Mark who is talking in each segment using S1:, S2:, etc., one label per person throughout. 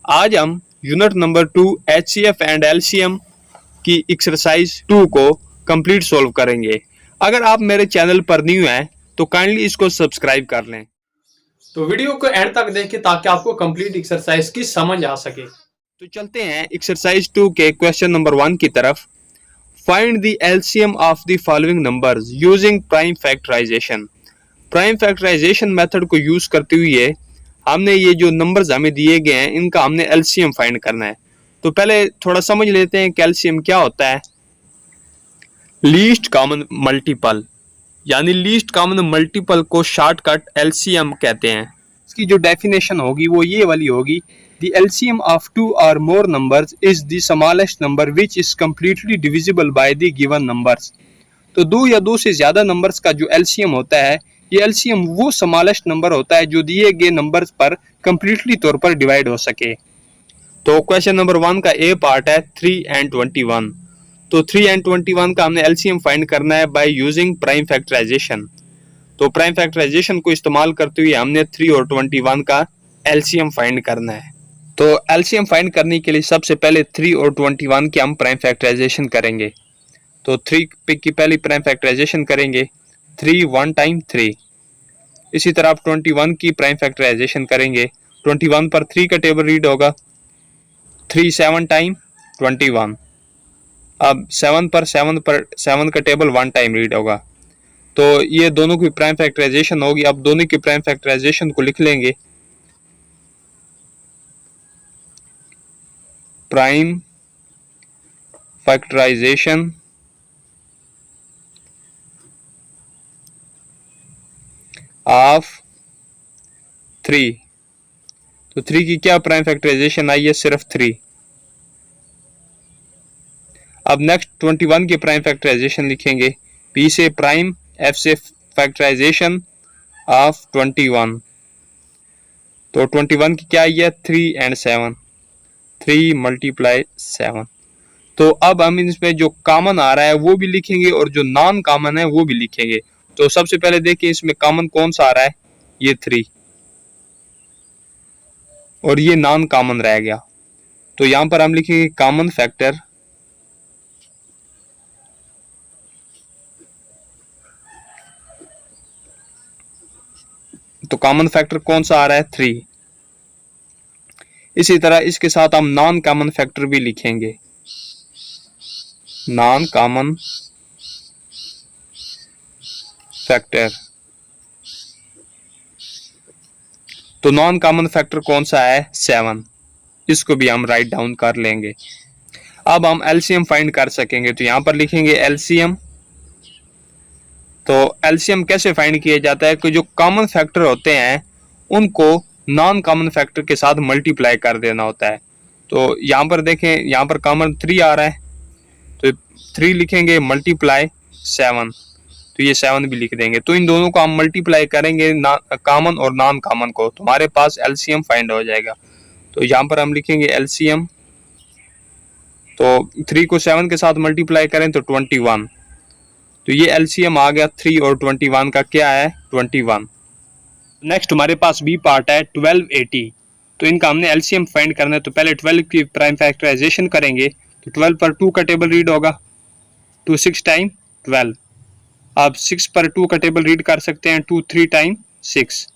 S1: आज हम unit number 2 HCF and LCM की एक्सरसाइज 2 को कंप्लीट सॉल्व करेंगे। अगर आप मेरे चैनल पर न्यू हैं तो काइंडली इसको सब्सक्राइब कर लें। तो वीडियो को एंड तक देखें ताकि आपको कंप्लीट एक्सरसाइज की समझ आ सके। तो चलते हैं एक्सरसाइज 2 के क्वेश्चन नंबर 1 की तरफ। Find the LCM of the following numbers using prime factorisation. Prime factorisation method को यूज करते हुए हमने ये जो नंबर्स हमें दिए गए हैं इनका हमने एलसीएम फाइंड करना है। तो पहले थोड़ा समझ लेते हैं कि एलसीएम क्या होता है। लीस्ट कॉमन मल्टीपल, यानी लीस्ट कॉमन मल्टीपल को शॉर्टकट एलसीएम कहते हैं। इसकी जो डेफिनेशन होगी वो ये वाली होगी, द एलसीएम ऑफ टू और मोर numbers is the smallest number which is completely divisible by the given numbers. तो दो या दो से ज्यादा नंबर्स का जो एलसीएम होता है, ये एलसीएम वो स्मॉलेस्ट नंबर होता है जो दिए गए नंबर्स पर कंप्लीटली तौर पर डिवाइड हो सके। तो क्वेश्चन नंबर 1 का ए पार्ट है 3 and 21। तो 3 and 21 का हमने एलसीएम फाइंड करना है बाय यूजिंग प्राइम फैक्टराइजेशन। तो प्राइम फैक्टराइजेशन को इस्तेमाल करते हुए हमने 3 और 21 का एलसीएम फाइंड करना है। तो एलसीएम फाइंड करने के लिए सबसे पहले 3 और 21 की हम प्राइम फैक्टराइजेशन करेंगे। तो 3 की पहली प्राइम फैक्टराइजेशन करेंगे, 3 1 टाइम 3। इसी तरह आप 21 की प्राइम फैक्टराइजेशन करेंगे, 21 पर 3 का टेबल रीड होगा, 3 7 टाइम 21। अब 7 पर 7 का टेबल 1 टाइम रीड होगा। तो ये दोनों की प्राइम फैक्टराइजेशन होगी। अब दोनों की प्राइम फैक्टराइजेशन को लिख लेंगे, प्राइम फैक्टराइजेशन ऑफ 3। तो 3 की क्या प्राइम फैक्टराइजेशन आई है, सिर्फ 3। अब नेक्स्ट 21 की प्राइम फैक्टराइजेशन लिखेंगे, P से प्राइम, F से फैक्टराइजेशन ऑफ 21। तो 21 की क्या आई है, 3 and 7, 3 × 7। तो अब हम इसमें जो कॉमन आ रहा है वो भी लिखेंगे और जो नॉन कॉमन है वो भी लिखेंगे। तो सबसे पहले देखिए इसमें कॉमन कौन सा आ रहा है, ये 3, और ये नॉन कॉमन रह गया। तो यहां पर हम लिखेंगे कॉमन फैक्टर तो कॉमन फैक्टर कौन सा आ रहा है, 3। इसी तरह इसके साथ हम नॉन कॉमन फैक्टर भी लिखेंगे, नॉन कॉमन फैक्टर। तो नॉन कॉमन फैक्टर कौन सा है, 7। इसको भी हम राइट डाउन कर लेंगे। अब हम एलसीएम फाइंड कर सकेंगे। तो यहां पर लिखेंगे एलसीएम। तो एलसीएम कैसे फाइंड किया जाता है कि जो कॉमन फैक्टर होते हैं उनको नॉन कॉमन फैक्टर के साथ मल्टीप्लाई कर देना होता है। तो यहाँ पर देखें, यहाँ पर कॉमन 3 आ रहा है, तो 3 लिखेंगे मल्टीप्लाई 7। तो ये 7 भी लिख देंगे। तो इन दोनों को हम मल्टीप्लाई करेंगे, कॉमन और नॉन कॉमन को, तो हमारे पास एलसीएम फाइंड हो जाएगा। तो यहाँ पर हम लिखेंगे एलसीएम। तो 3 को 7 के साथ मल्टीप्लाई करें तो 21। तो ये एलसीएम आ गया 3 और 21 का, क्या है, 21। नेक्स्ट हमारे पास बी पार्ट है 12 80। तो इनका हमने एलसीएम फाइंड करना है। तो पहले 12 की प्राइम फैक्टराइजेशन करेंगे। तो 12 पर 2 का टेबल रीड होगा, 2 6 टाइम 12। अब 6 पर 2 का टेबल रीड कर सकते हैं, 2 3 टाइम 6।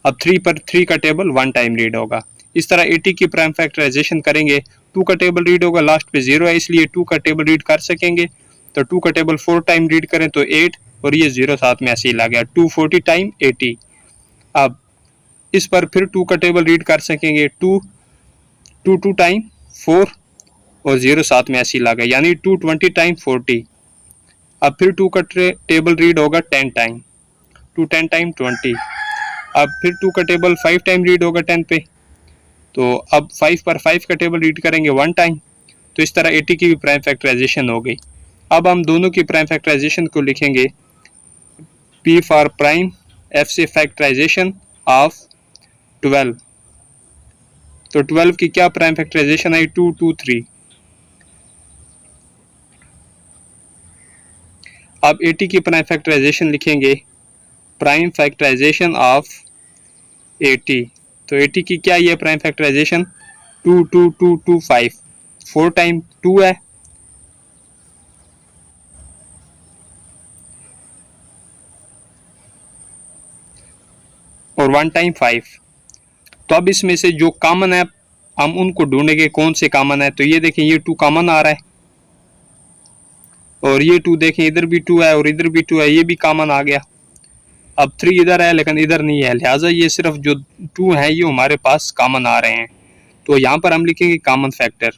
S1: अब 3 पर 3 का टेबल 1 टाइम रीड होगा। इस तरह 80 की प्राइम फैक्टराइजेशन करेंगे, 2 का टेबल रीड होगा, लास्ट पे 0 है इसलिए 2 का टेबल रीड कर सकेंगे। तो 2 का टेबल 4 टाइम रीड करें तो 8, और ये 0 साथ में ऐसे ही लग गया, 240 टाइम 80। अब इस पर फिर 2 का टेबल रीड कर सकेंगे, 2 टाइम 4, और 0 साथ में ऐसे ही लगा, यानी 220 टाइम 40। अब फिर 2 का टेबल रीड होगा 10 टाइम, 2 10 टाइम 20। अब फिर 2 का टेबल 5 टाइम रीड होगा 10 पे। तो अब 5 पर 5 का टेबल रीड करेंगे 1 टाइम। तो इस तरह 80 की भी प्राइम फैक्टराइजेशन हो गई। अब हम दोनों की प्राइम फैक्टराइजेशन को लिखेंगे, P फॉर प्राइम, F से फैक्टराइजेशन ऑफ 12। तो 12 की क्या प्राइम फैक्टराइजेशन आई, 2 2 3। अब 80 की प्राइम फैक्टराइजेशन लिखेंगे, प्राइम फैक्टराइजेशन ऑफ 80। तो 80 की क्या ये prime factorisation, two two two two 5, 4 time 2 है, और 1 टाइम 5। तो अब इसमें से जो कॉमन है हम उनको ढूंढेंगे कौन से कॉमन है। तो ये देखें ये 2 कॉमन आ रहा है, और ये 2 देखें इधर भी 2 है और इधर भी 2 है, ये भी कॉमन आ गया। अब 3 इधर है लेकिन इधर नहीं है, लिहाजा ये सिर्फ जो 2 है ये हमारे पास कॉमन आ रहे हैं। तो यहाँ पर हम लिखेंगे कॉमन फैक्टर।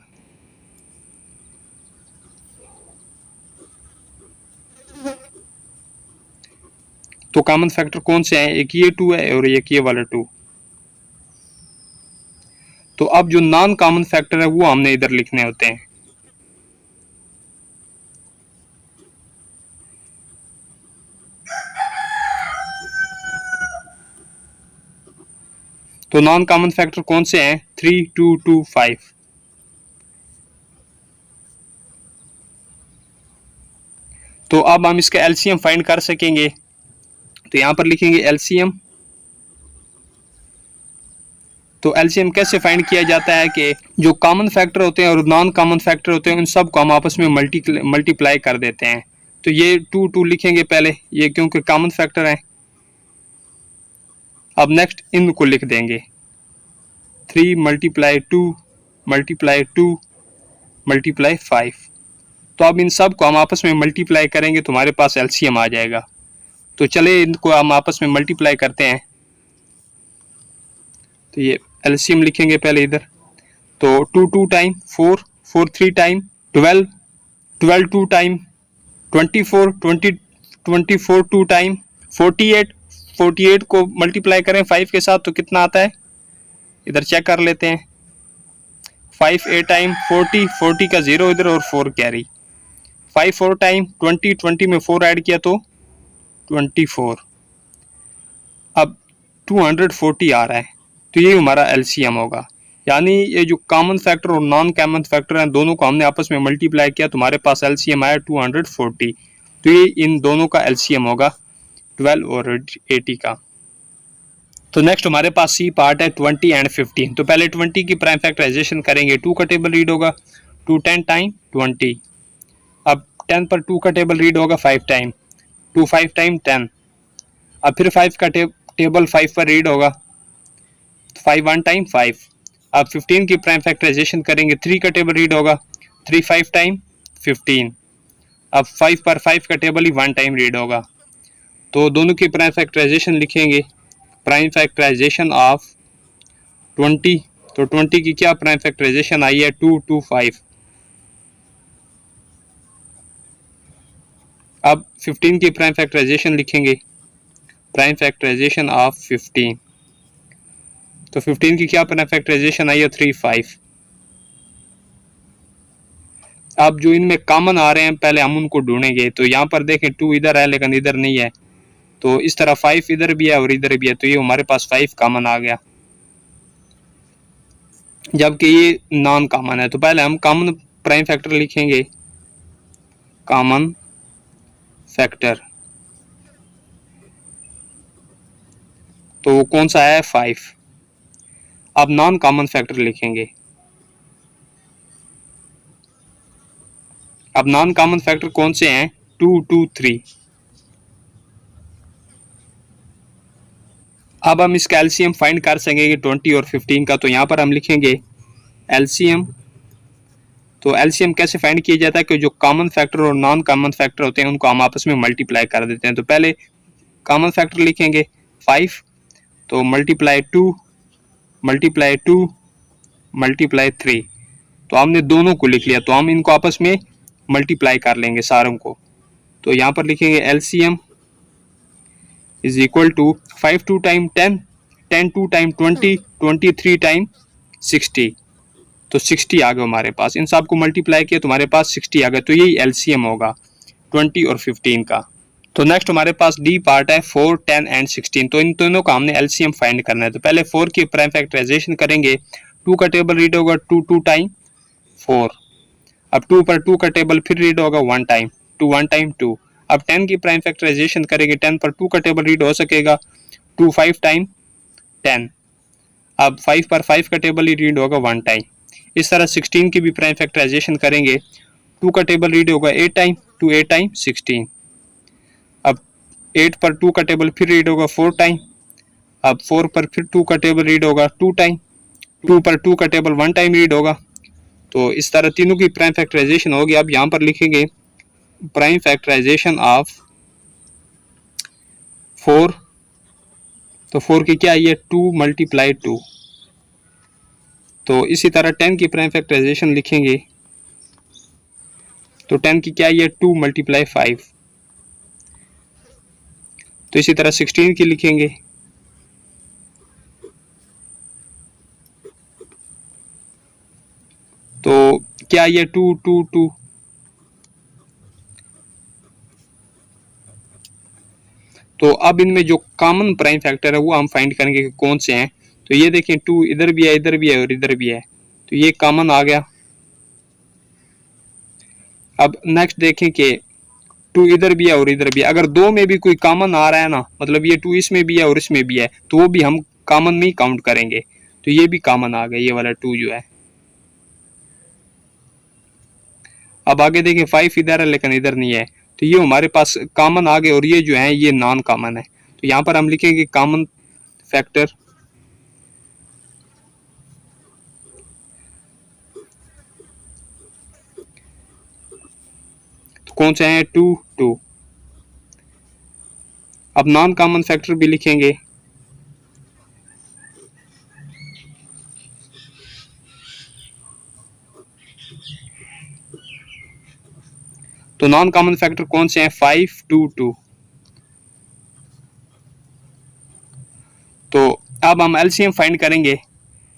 S1: तो कॉमन फैक्टर कौन से हैं, एक ये 2 है और एक ये वाला 2। तो अब जो नॉन कॉमन फैक्टर है वो हमने इधर लिखने होते हैं। तो नॉन कॉमन फैक्टर कौन से हैं, 3 2 2 5। तो अब हम इसका एलसीएम फाइंड कर सकेंगे। तो यहां पर लिखेंगे एलसीएम। तो एलसीएम कैसे फाइंड किया जाता है कि जो कॉमन फैक्टर होते हैं और नॉन कॉमन फैक्टर होते हैं उन सब को हम आपस में मल्टीप्लाई कर देते हैं। तो ये 2 2 लिखेंगे पहले, ये क्योंकि कॉमन फैक्टर है। अब नेक्स्ट इनको लिख देंगे 3 मल्टीप्लाई 2 मल्टीप्लाई 2 मल्टीप्लाई 5। तो अब इन सब को हम आपस में मल्टीप्लाई करेंगे तो हमारे पास एलसीएम आ जाएगा। तो चले इनको हम आपस में मल्टीप्लाई करते हैं। तो ये एलसीएम लिखेंगे पहले इधर। तो 2 2 टाइम 4, 4 3 टाइम 12, 12 2 टाइम 24, 20 24 2 टाइम 48, 48 को मल्टीप्लाई करें 5 के साथ तो कितना आता है, इधर चेक कर लेते हैं। 5 8 टाइम 40, 40 का 0 इधर और 4 कैरी। 5 4 टाइम 20, 20 में 4 ऐड किया तो 24। अब 240 आ रहा है, तो ये हमारा एलसीएम होगा। यानी ये जो कॉमन फैक्टर और नॉन कॉमन फैक्टर हैं दोनों को हमने आपस में मल्टीप्लाई किया तो हमारे पास एलसीएम आया 240। तो ये इन दोनों का एलसीएम होगा 12 और 80 का। तो नेक्स्ट हमारे पास सी पार्ट है 20 एंड 15। तो पहले 20 की प्राइम फैक्टराइजेशन करेंगे, 2 का टेबल रीड होगा 2 10 टाइम 20। अब 10 पर 2 का टेबल रीड होगा 5 टाइम, 2 5 टाइम 10। अब फिर 5 का टेबल 5 पर रीड होगा 5 1 टाइम 5। अब 15 की प्राइम फैक्टराइजेशन करेंगे, 3 का टेबल रीड होगा 3 5 टाइम 15। अब 5 पर 5 का टेबल ही 1 टाइम रीड होगा। तो दोनों की प्राइम फैक्टराइजेशन लिखेंगे, प्राइम फैक्टराइजेशन ऑफ 20। तो 20 की क्या प्राइम फैक्टराइजेशन आई है 2 2 5। अब 15 की प्राइम फैक्टराइजेशन लिखेंगे, प्राइम फैक्टराइजेशन ऑफ 15। तो 15 की क्या प्राइम फैक्टराइजेशन आई है 3 5। अब जो इनमें कॉमन आ रहे हैं पहले हम उनको ढूंढेंगे। तो यहाँ पर देखें 2 इधर है लेकिन इधर नहीं है, तो इस तरह 5 इधर भी है और इधर भी है, तो ये हमारे पास 5 कॉमन आ गया, जबकि ये नॉन कॉमन है। तो पहले हम कॉमन प्राइम फैक्टर लिखेंगे, कॉमन फैक्टर। तो वो कौन सा है 5। अब नॉन कॉमन फैक्टर लिखेंगे। अब नॉन कॉमन फैक्टर कौन से हैं 2 2 3। अब हम इसका एलसीएम फाइंड कर सकेंगे 20 और 15 का। तो यहाँ पर हम लिखेंगे एलसीएम। तो एलसीएम कैसे फाइंड किया जाता है कि जो कॉमन फैक्टर और नॉन कॉमन फैक्टर होते हैं उनको हम आपस में मल्टीप्लाई कर देते हैं। तो पहले कॉमन फैक्टर लिखेंगे 5, तो मल्टीप्लाई 2 मल्टीप्लाई 2 मल्टीप्लाई 3। तो हमने दोनों को लिख लिया, तो हम इनको आपस में मल्टीप्लाई कर लेंगे सारों को। तो यहाँ पर लिखेंगे LCM is equal to 5 2 time 10, 10 2 time 20, 23 time 60। तो 60 आ गया हमारे पास, इन सब को मल्टीप्लाई किया तो हमारे पास 60 आ गया। तो यही एलसीएम होगा 20 और 15 का। तो नेक्स्ट हमारे पास डी पार्ट है 4 10 एंड 16। तो इन दोनों का हमने एलसीएम फाइंड करना है। तो पहले 4 की प्राइम फैक्टराइजेशन करेंगे, 2 का टेबल रीड होगा 2 2 टाइम 4। अब 2 पर 2 का टेबल फिर रीड होगा 1 टाइम, 2 1 टाइम 2। अब 10 की प्राइम फैक्टराइजेशन करेंगे, 10 पर 2 का टेबल रीड हो सकेगा 2 5 टाइम 10। अब 5 पर 5 का टेबल ही रीड होगा 1 टाइम। इस तरह 16 की भी प्राइम फैक्टराइजेशन करेंगे, 2 का टेबल रीड होगा 8 टाइम, 2 8 टाइम 16। अब 8 पर 2 का टेबल फिर रीड होगा 4 टाइम। अब 4 पर फिर 2 का टेबल रीड होगा 2 टाइम, 2 पर 2 का टेबल 1 टाइम रीड होगा। तो इस तरह तीनों की प्राइम फैक्टराइजेशन होगी। अब यहाँ पर लिखेंगे प्राइम फैक्टराइजेशन ऑफ 4, तो 4 की क्या है 2 मल्टीप्लाई 2। तो इसी तरह 10 की प्राइम फैक्टराइजेशन लिखेंगे, तो 10 की क्या है 2 मल्टीप्लाई 5। तो इसी तरह 16 की लिखेंगे, तो क्या ये 2 2 2। तो अब इनमें जो कॉमन प्राइम फैक्टर है वो हम फाइंड करेंगे कि कौन से हैं। तो ये देखें 2 इधर भी है, इधर भी है और इधर भी है, तो ये कॉमन आ गया। अब नेक्स्ट देखें कि 2 इधर भी है और इधर भी है। अगर दो में भी कोई कॉमन आ रहा है ना, मतलब ये 2 इसमें भी है और इसमें भी है, तो वो भी हम कॉमन में ही काउंट करेंगे। तो ये भी कॉमन आ गया, ये वाला 2 जो है। अब आगे देखिए 5 इधर है लेकिन इधर नहीं है, तो ये हमारे पास कॉमन आ गए और ये जो है ये नॉन कॉमन है। तो यहाँ पर हम लिखेंगे कॉमन फैक्टर, तो कौन से हैं 2 2। अब नॉन कॉमन फैक्टर भी लिखेंगे, तो नॉन कॉमन फैक्टर कौन से हैं 5 2 2। तो अब हम एलसीएम फाइंड करेंगे।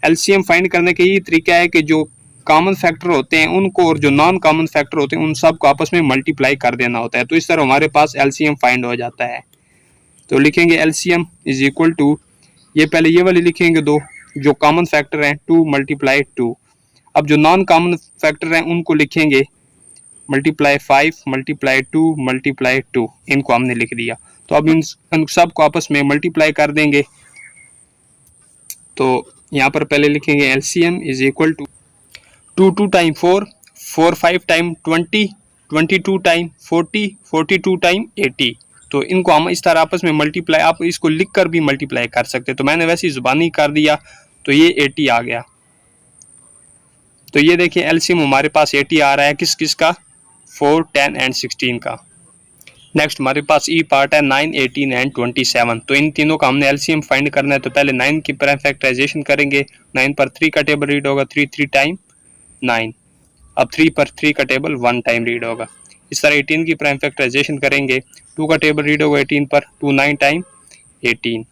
S1: एलसीएम फाइंड करने का यही तरीका है कि जो कॉमन फैक्टर होते हैं उनको और जो नॉन कॉमन फैक्टर होते हैं उन सब को आपस में मल्टीप्लाई कर देना होता है। तो इस तरह हमारे पास एलसीएम फाइंड हो जाता है। तो लिखेंगे एलसीएम इज इक्वल टू, ये पहले ये वाली लिखेंगे दो जो कॉमन फैक्टर हैं 2 मल्टीप्लाई 2। अब जो नॉन कॉमन फैक्टर हैं उनको लिखेंगे मल्टीप्लाई 5 मल्टीप्लाई 2 मल्टीप्लाई 2, इनको हमने लिख दिया। तो अब इन सब को आपस में मल्टीप्लाई कर देंगे। तो यहाँ पर पहले लिखेंगे LCM is equal to 2 2 time 4 4 5 time 20 22 time 40 42 time 80। तो इनको हम इस तरह आपस में मल्टीप्लाई, आप इसको लिख कर भी मल्टीप्लाई कर सकते हैं, तो मैंने वैसे ही जुबानी कर दिया, तो ये 80 आ गया। तो ये देखिए एलसीएम हमारे पास 80 आ रहा है, किस किस का 4 10 एंड 16 का। नेक्स्ट हमारे पास ई पार्ट है 9 18 एंड 27। तो इन तीनों का हमने एलसीएम फाइंड करना है। तो पहले 9 की प्राइम फैक्टराइजेशन करेंगे, 9 पर 3 का टेबल रीड होगा 3 3 टाइम 9। अब 3 पर 3 का टेबल 1 टाइम रीड होगा। इस तरह 18 की प्राइम फैक्टराइजेशन करेंगे, 2 का टेबल रीड होगा 18 पर 2 9 टाइम 18।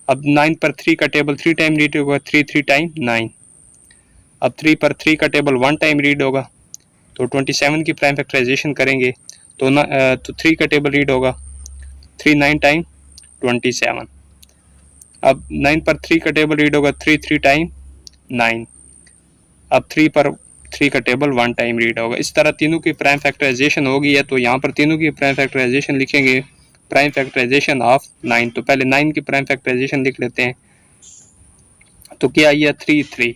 S1: अब 9 पर 3 का टेबल 3 टाइम रीड होगा 3 3 टाइम 9। अब 3 पर 3 का टेबल 1 टाइम रीड होगा। तो 27 की प्राइम फैक्टराइजेशन करेंगे, तो 3 का टेबल रीड होगा 3 9 टाइम 27। अब 9 पर 3 का टेबल रीड होगा 3 3 टाइम 9। अब 3 पर 3 का टेबल 1 टाइम रीड होगा। इस तरह तीनों की प्राइम फैक्टराइजेशन होगी है। तो यहाँ पर तीनों की प्राइम फैक्टराइजेशन लिखेंगे, प्राइम फैक्टराइजेशन ऑफ 9। तो पहले 9 की प्राइम फैक्टराइजेशन लिख लेते हैं, तो क्या आई है 3 3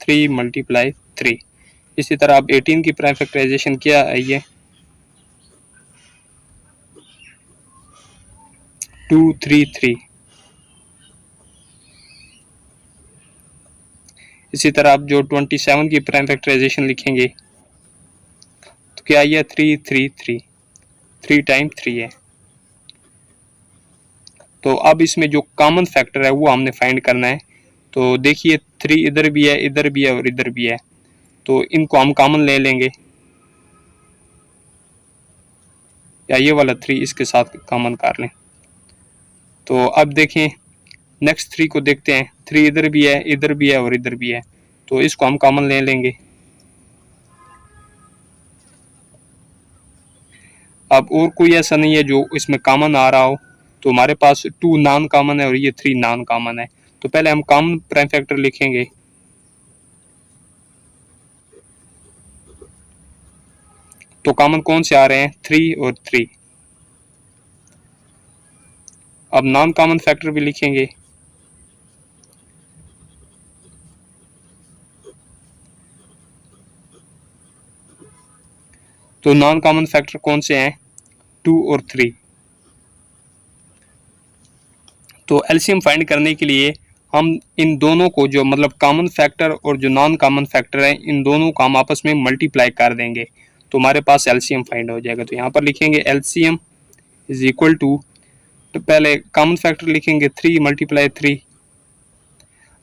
S1: 3 मल्टीप्लाई 3। इसी तरह अब 18 की प्राइम फैक्टराइजेशन क्या आई है 2 3 3। इसी तरह आप जो 27 की प्राइम फैक्टराइजेशन लिखेंगे, तो क्या आई है 3 3 3 3 टाइम 3 है। तो अब इसमें जो कॉमन फैक्टर है वो हमने फाइंड करना है। तो देखिए 3 इधर भी है, इधर भी है और इधर भी है, तो इनको हम कॉमन ले लेंगे, या ये वाला 3 इसके साथ कॉमन कर लें। तो अब देखें नेक्स्ट 3 को देखते हैं, 3 इधर भी है, इधर भी है और इधर भी है, तो इसको हम कॉमन ले लेंगे। अब और कोई ऐसा नहीं है जो इसमें कॉमन आ रहा हो, तो हमारे पास 2 नॉन कॉमन है और ये 3 नॉन कॉमन है। तो पहले हम कॉमन प्राइम फैक्टर लिखेंगे, तो कॉमन कौन से आ रहे हैं 3 और 3। अब नॉन कॉमन फैक्टर भी लिखेंगे, तो नॉन कॉमन फैक्टर कौन से हैं, 2 और 3। तो एलसीएम फाइंड करने के लिए हम इन दोनों को, जो मतलब कॉमन फैक्टर और जो नॉन कॉमन फैक्टर है, इन दोनों को हम आपस में मल्टीप्लाई कर देंगे तो हमारे पास एलसीएम फाइंड हो जाएगा। तो यहाँ पर लिखेंगे एलसीएम इज इक्वल टू, तो पहले कॉमन फैक्टर लिखेंगे 3 मल्टीप्लाई 3,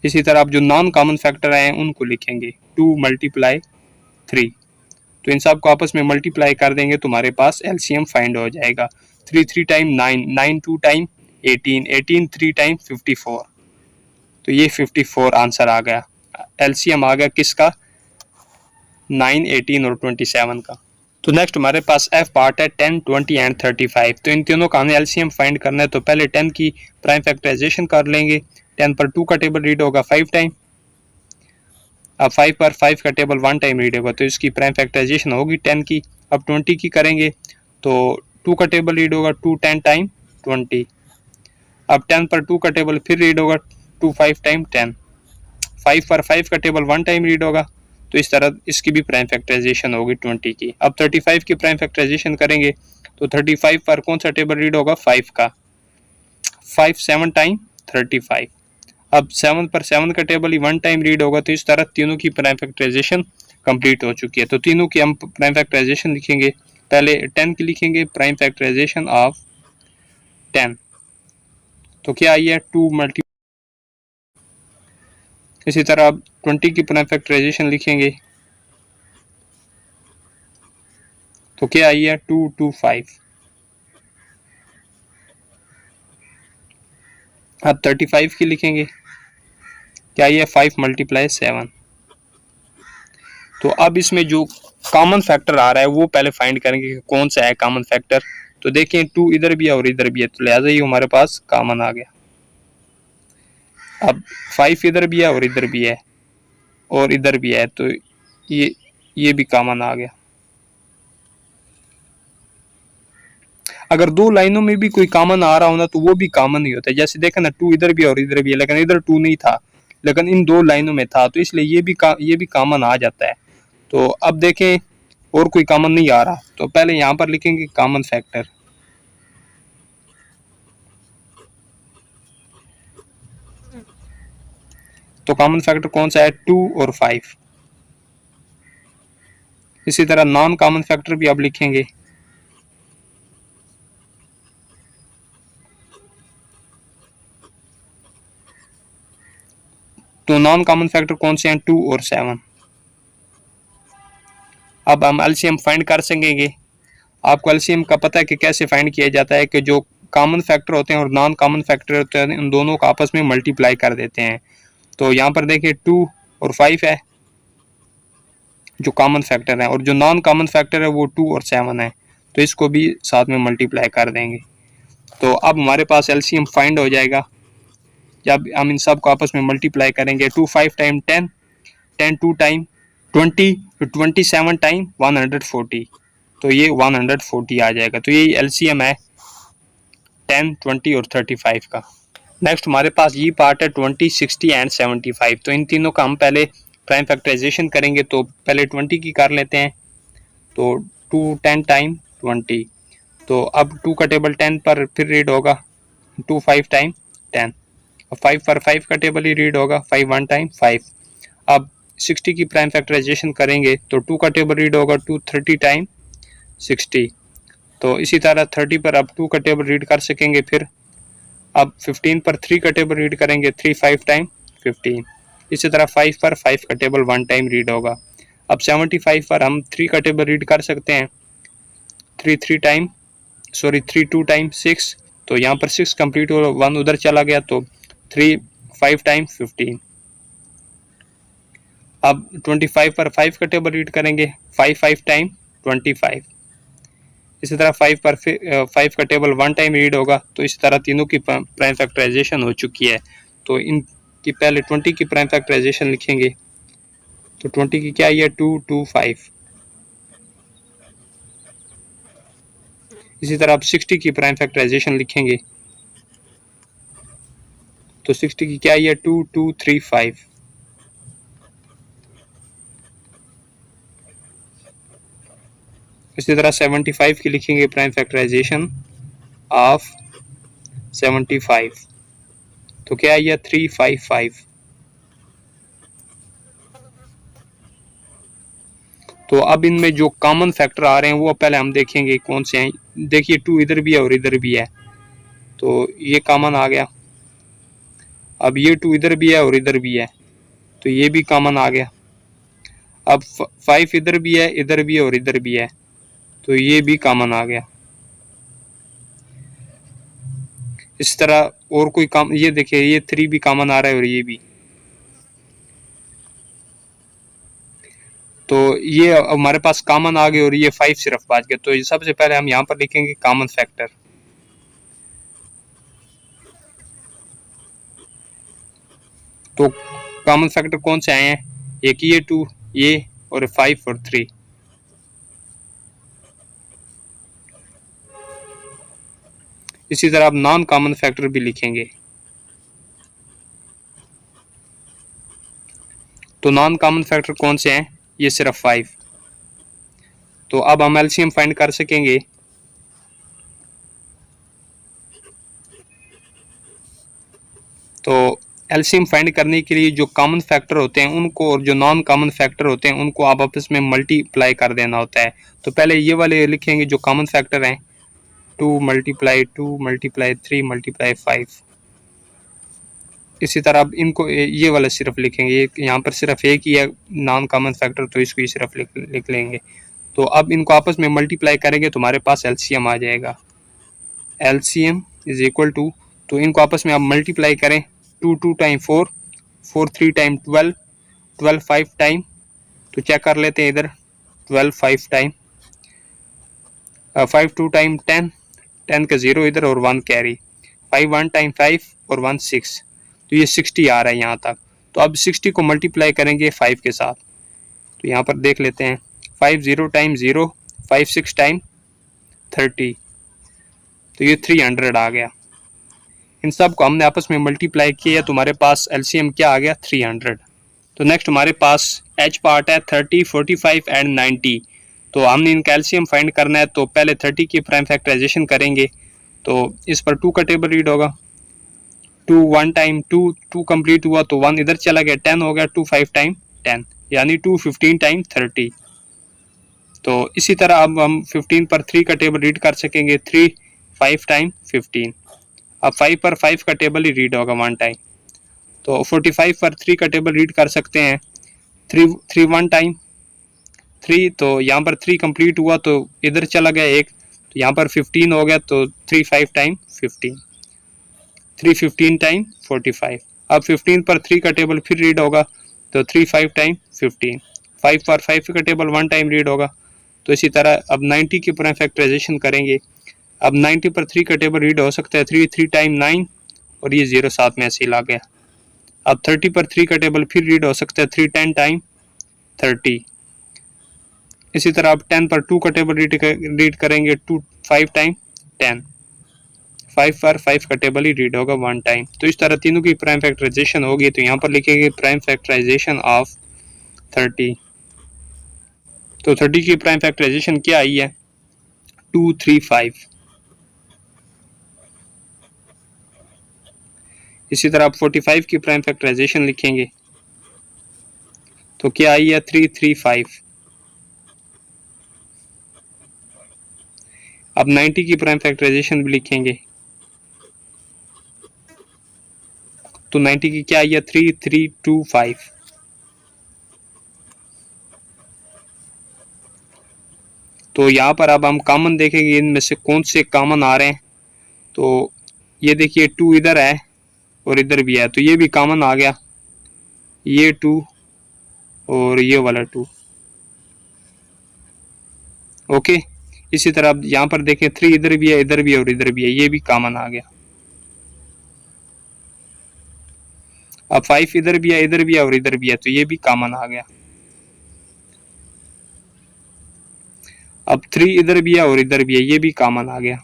S1: इसी तरह आप जो नॉन कॉमन फैक्टर हैं उनको लिखेंगे 2 मल्टीप्लाई 3। तो इन सब को आपस में मल्टीप्लाई कर देंगे तो हमारे पास एलसीएम फाइंड हो जाएगा। 3 3 टाइम 9, 9 2 टाइम 18, 18 3 टाइम 54। तो ये 54 आंसर आ गया, एलसीएम आ गया किसका, 9, 18 और 27 का। तो नेक्स्ट हमारे पास एफ पार्ट है 10, 20 एंड 35। तो इन तीनों का हमें एलसीएम फाइंड करना है। तो पहले 10 की प्राइम फैक्टराइजेशन कर लेंगे। 10 पर 2 का टेबल रीड होगा 5 टाइम। अब 5 पर 5 का टेबल 1 टाइम रीड होगा, तो इसकी प्राइम फैक्टराइजेशन होगी 10 की। अब 20 की करेंगे तो 2 का टेबल रीड होगा 2 10 टाइम 20। अब 10 पर 2 का टेबल फिर रीड होगा 2 5 टाइम 10। 5 पर 5 का टेबल 1 टाइम रीड होगा, तो इस तरह इसकी भी प्राइम फैक्टराइजेशन होगी 20 की। अब 35 की प्राइम फैक्टराइजेशन करेंगे तो 35 पर कौन सा टेबल रीड होगा, 5 का। 5 7 टाइम 35। अब 7 पर 7 का टेबल ही 1 टाइम रीड होगा, तो इस तरह तीनों की प्राइम फैक्टराइजेशन कंप्लीट हो चुकी है। तो तीनों की हम प्राइम फैक्टराइजेशन लिखेंगे। पहले 10 की लिखेंगे प्राइम फैक्टराइजेशन ऑफ 10, तो क्या आई है 2 मल्टी। इसी तरह अब 20 की प्राइम फैक्टराइजेशन लिखेंगे तो क्या आई है 2 2 5। अब 35 की लिखेंगे, क्या ये 5 मल्टीप्लाई 7। तो अब इसमें जो कॉमन फैक्टर आ रहा है वो पहले फाइंड करेंगे कि कौन सा है कॉमन फैक्टर। तो देखें 2 इधर भी है और इधर भी है, तो लिहाजा ये हमारे पास कॉमन आ गया। अब 5 इधर भी है और इधर भी है और इधर भी है, तो ये भी कॉमन आ गया। अगर दो लाइनों में भी कोई कॉमन आ रहा हो ना तो वो भी कॉमन ही होता है। जैसे देखा ना 2 इधर भी है और इधर भी है, लेकिन इधर 2 नहीं था, लेकिन इन दो लाइनों में था, तो इसलिए ये भी कॉमन आ जाता है। तो अब देखें और कोई कॉमन नहीं आ रहा, तो पहले यहाँ पर लिखेंगे कॉमन फैक्टर। तो कॉमन फैक्टर कौन सा है, 2 और 5। इसी तरह नॉन कॉमन फैक्टर भी अब लिखेंगे। तो नॉन कॉमन फैक्टर कौन से हैं, 2 और 7। अब हम एलसीएम फाइंड कर सकेंगे। आपको एलसीएम का पता है कि कैसे फाइंड किया जाता है, कि जो कॉमन फैक्टर होते हैं और नॉन कॉमन फैक्टर होते हैं उन दोनों को आपस में मल्टीप्लाई कर देते हैं। तो यहाँ पर देखिए 2 और 5 है जो कॉमन फैक्टर है, और जो नॉन कॉमन फैक्टर है वो 2 और 7 है, तो इसको भी साथ में मल्टीप्लाई कर देंगे। तो अब हमारे पास एलसीएम फाइंड हो जाएगा जब हम इन सब को आपस में मल्टीप्लाई करेंगे। 2 5 टाइम 10, 10 2 टाइम 20, 27 टाइम 140, तो ये 140 आ जाएगा। तो ये एलसीएम है 10, 20 और 35 का। नेक्स्ट हमारे पास ये पार्ट है 20, 60 एंड 75। तो इन तीनों का हम पहले प्राइम फैक्टराइजेशन करेंगे। तो पहले 20 की कर लेते हैं। तो 2 10 टाइम 20, तो अब 2 का टेबल 10 पर फिर रीड होगा 2 5 टाइम 10। 5 पर 5 का टेबल ही रीड होगा 5 1 टाइम 5। अब 60 की प्राइम फैक्टराइजेशन करेंगे तो 2 का टेबल रीड होगा 2 30 टाइम 60। तो इसी तरह 30 पर अब 2 का टेबल रीड कर सकेंगे। फिर अब 15 पर 3 का टेबल रीड करेंगे 3 5 टाइम 15। इसी तरह 5 पर 5 का टेबल 1 टाइम रीड होगा। अब 75 पर हम 3 का टेबल रीड कर सकते हैं 3 2 टाइम 6। तो यहाँ पर 6 कंप्लीट हो, 1 उधर चला गया, तो 3 5 टाइम 15। अब 25 पर 5 का टेबल रीड करेंगे 5 5 टाइम 25। इसी तरह 5 पर 5 का टेबल 1 टाइम रीड होगा। तो इसी तरह तीनों की प्राइम फैक्टराइजेशन हो चुकी है। तो इनकी पहले 20 की प्राइम फैक्टराइजेशन लिखेंगे। तो 20 की क्या है 2 2 5। इसी तरह आप 60 की प्राइम फैक्टराइजेशन लिखेंगे। तो 60 की क्या है 2 2 3 5। इसी तरह 75 की लिखेंगे प्राइम फैक्टराइजेशन ऑफ 75, तो क्या आया 355। तो अब इनमें जो कॉमन फैक्टर आ रहे हैं वो पहले हम देखेंगे कौन से हैं। देखिए 2 इधर भी है और इधर भी है, तो ये कॉमन आ गया। अब ये 2 इधर भी है और इधर भी है, तो ये भी कॉमन आ गया। अब 5 इधर भी है, इधर भी है और इधर भी है, तो ये भी कॉमन आ गया। इस तरह और कोई काम, ये देखिए ये 3 भी कॉमन आ रहा है और ये भी, तो ये हमारे पास कॉमन आ गए और ये 5 सिर्फ बच गए। तो ये सबसे पहले हम यहाँ पर लिखेंगे कॉमन फैक्टर। तो कॉमन फैक्टर कौन से आए हैं, एक ये 2, ये और 5 और 3। इसी तरह अब नॉन कॉमन फैक्टर भी लिखेंगे। तो नॉन कॉमन फैक्टर कौन से हैं, ये सिर्फ 5। तो अब हम एलसीएम फाइंड कर सकेंगे। तो एलसीएम फाइंड करने के लिए जो कॉमन फैक्टर होते हैं उनको और जो नॉन कॉमन फैक्टर होते हैं उनको आप आपस में मल्टीप्लाई कर देना होता है। तो पहले ये वाले लिखेंगे जो कॉमन फैक्टर हैं, 2 × 3 × 5। इसी तरह अब इनको ये वाला सिर्फ लिखेंगे, यहाँ पर सिर्फ एक ही है नॉन कॉमन फैक्टर, तो इसको ही सिर्फ लिख लेंगे। तो अब इनको आपस में मल्टीप्लाई करेंगे तो हमारे पास एलसीएम आ जाएगा। एलसीएम इज इक्वल टू, तो इनको आपस में आप मल्टीप्लाई करें, 2 टाइम 4, 4 3 टाइम 12, 12 5 टाइम, तो चेक कर लेते हैं इधर 12 5 टाइम, 5 2 टाइम 10, 10 का 0 इधर और 1 कैरी, 5 1 टाइम 5 और 1 6, तो ये 60 आ रहा है यहाँ तक। तो अब 60 को मल्टीप्लाई करेंगे 5 के साथ, तो यहाँ पर देख लेते हैं 5 0 टाइम 0, 5 6 टाइम 30, तो ये 300 आ गया। इन सब को हमने आपस में मल्टीप्लाई किया तो हमारे पास एलसीएम क्या आ गया 300। तो नेक्स्ट हमारे पास एच पार्ट है 30, 45 एंड 90। तो हमने इनका एलसीएम फाइंड करना है, तो पहले 30 की प्राइम फैक्टराइजेशन करेंगे। तो इस पर 2 का टेबल रीड होगा, 2 1 टाइम 2 कंप्लीट हुआ तो 1 इधर चला गया, 10 हो गया, 2 5 टाइम 10 यानी 2 15 टाइम 30। तो इसी तरह अब हम 15 पर 3 का टेबल रीड कर सकेंगे, 3 5 टाइम 15। अब 5 पर 5 का टेबल ही रीड होगा 1 टाइम। तो 45 पर 3 का टेबल रीड कर सकते हैं, 3 1 टाइम 3, तो यहाँ पर 3 कंप्लीट हुआ तो इधर चला गया 1, तो यहाँ पर 15 हो गया, तो 3 5 टाइम 15, 3 15 टाइम 45। अब 15 पर 3 का टेबल फिर रीड होगा, तो 3 5 टाइम 15, 5 पर 5 का टेबल 1 टाइम रीड होगा। तो इसी तरह अब 90 की प्राइम फैक्टराइजेशन करेंगे। अब 90 पर 3 का टेबल रीड हो सकता है, 3 3 टाइम 9 और ये 0 साथ में ऐसे ही ला गया। अब 30 पर 3 का टेबल फिर रीड हो सकता है, 3 10 टाइम 30। इसी तरह अब 10 पर 2 का टेबल रीड करेंगे, 2 5 टाइम 10, 5 पर 5 का टेबल ही रीड होगा 1 टाइम। तो इस तरह तीनों की प्राइम फैक्टराइजेशन होगी। तो यहाँ पर लिखेंगे प्राइम फैक्टराइजेशन ऑफ 30। तो 30 की प्राइम फैक्टराइजेशन क्या आई है, 2 3 5। इसी तरह आप 45 की प्राइम फैक्टराइजेशन लिखेंगे, तो क्या आई है 3 3 5। अब 90 की प्राइम फैक्टराइजेशन भी लिखेंगे, तो 90 की क्या आई है 3 3 2 5। तो यहाँ पर अब हम कॉमन देखेंगे इनमें से कौन से कॉमन आ रहे हैं। तो ये देखिए 2 इधर है और इधर भी है, तो ये भी कॉमन आ गया, ये 2 और ये वाला 2। ओके, इसी तरह अब यहाँ पर देखें 3 इधर भी है, इधर भी है और इधर भी है, ये भी कॉमन आ गया। अब 5 इधर भी है, इधर भी है और इधर भी है, तो ये भी कॉमन आ गया। अब 3 इधर भी है और इधर भी है, ये भी कॉमन आ गया।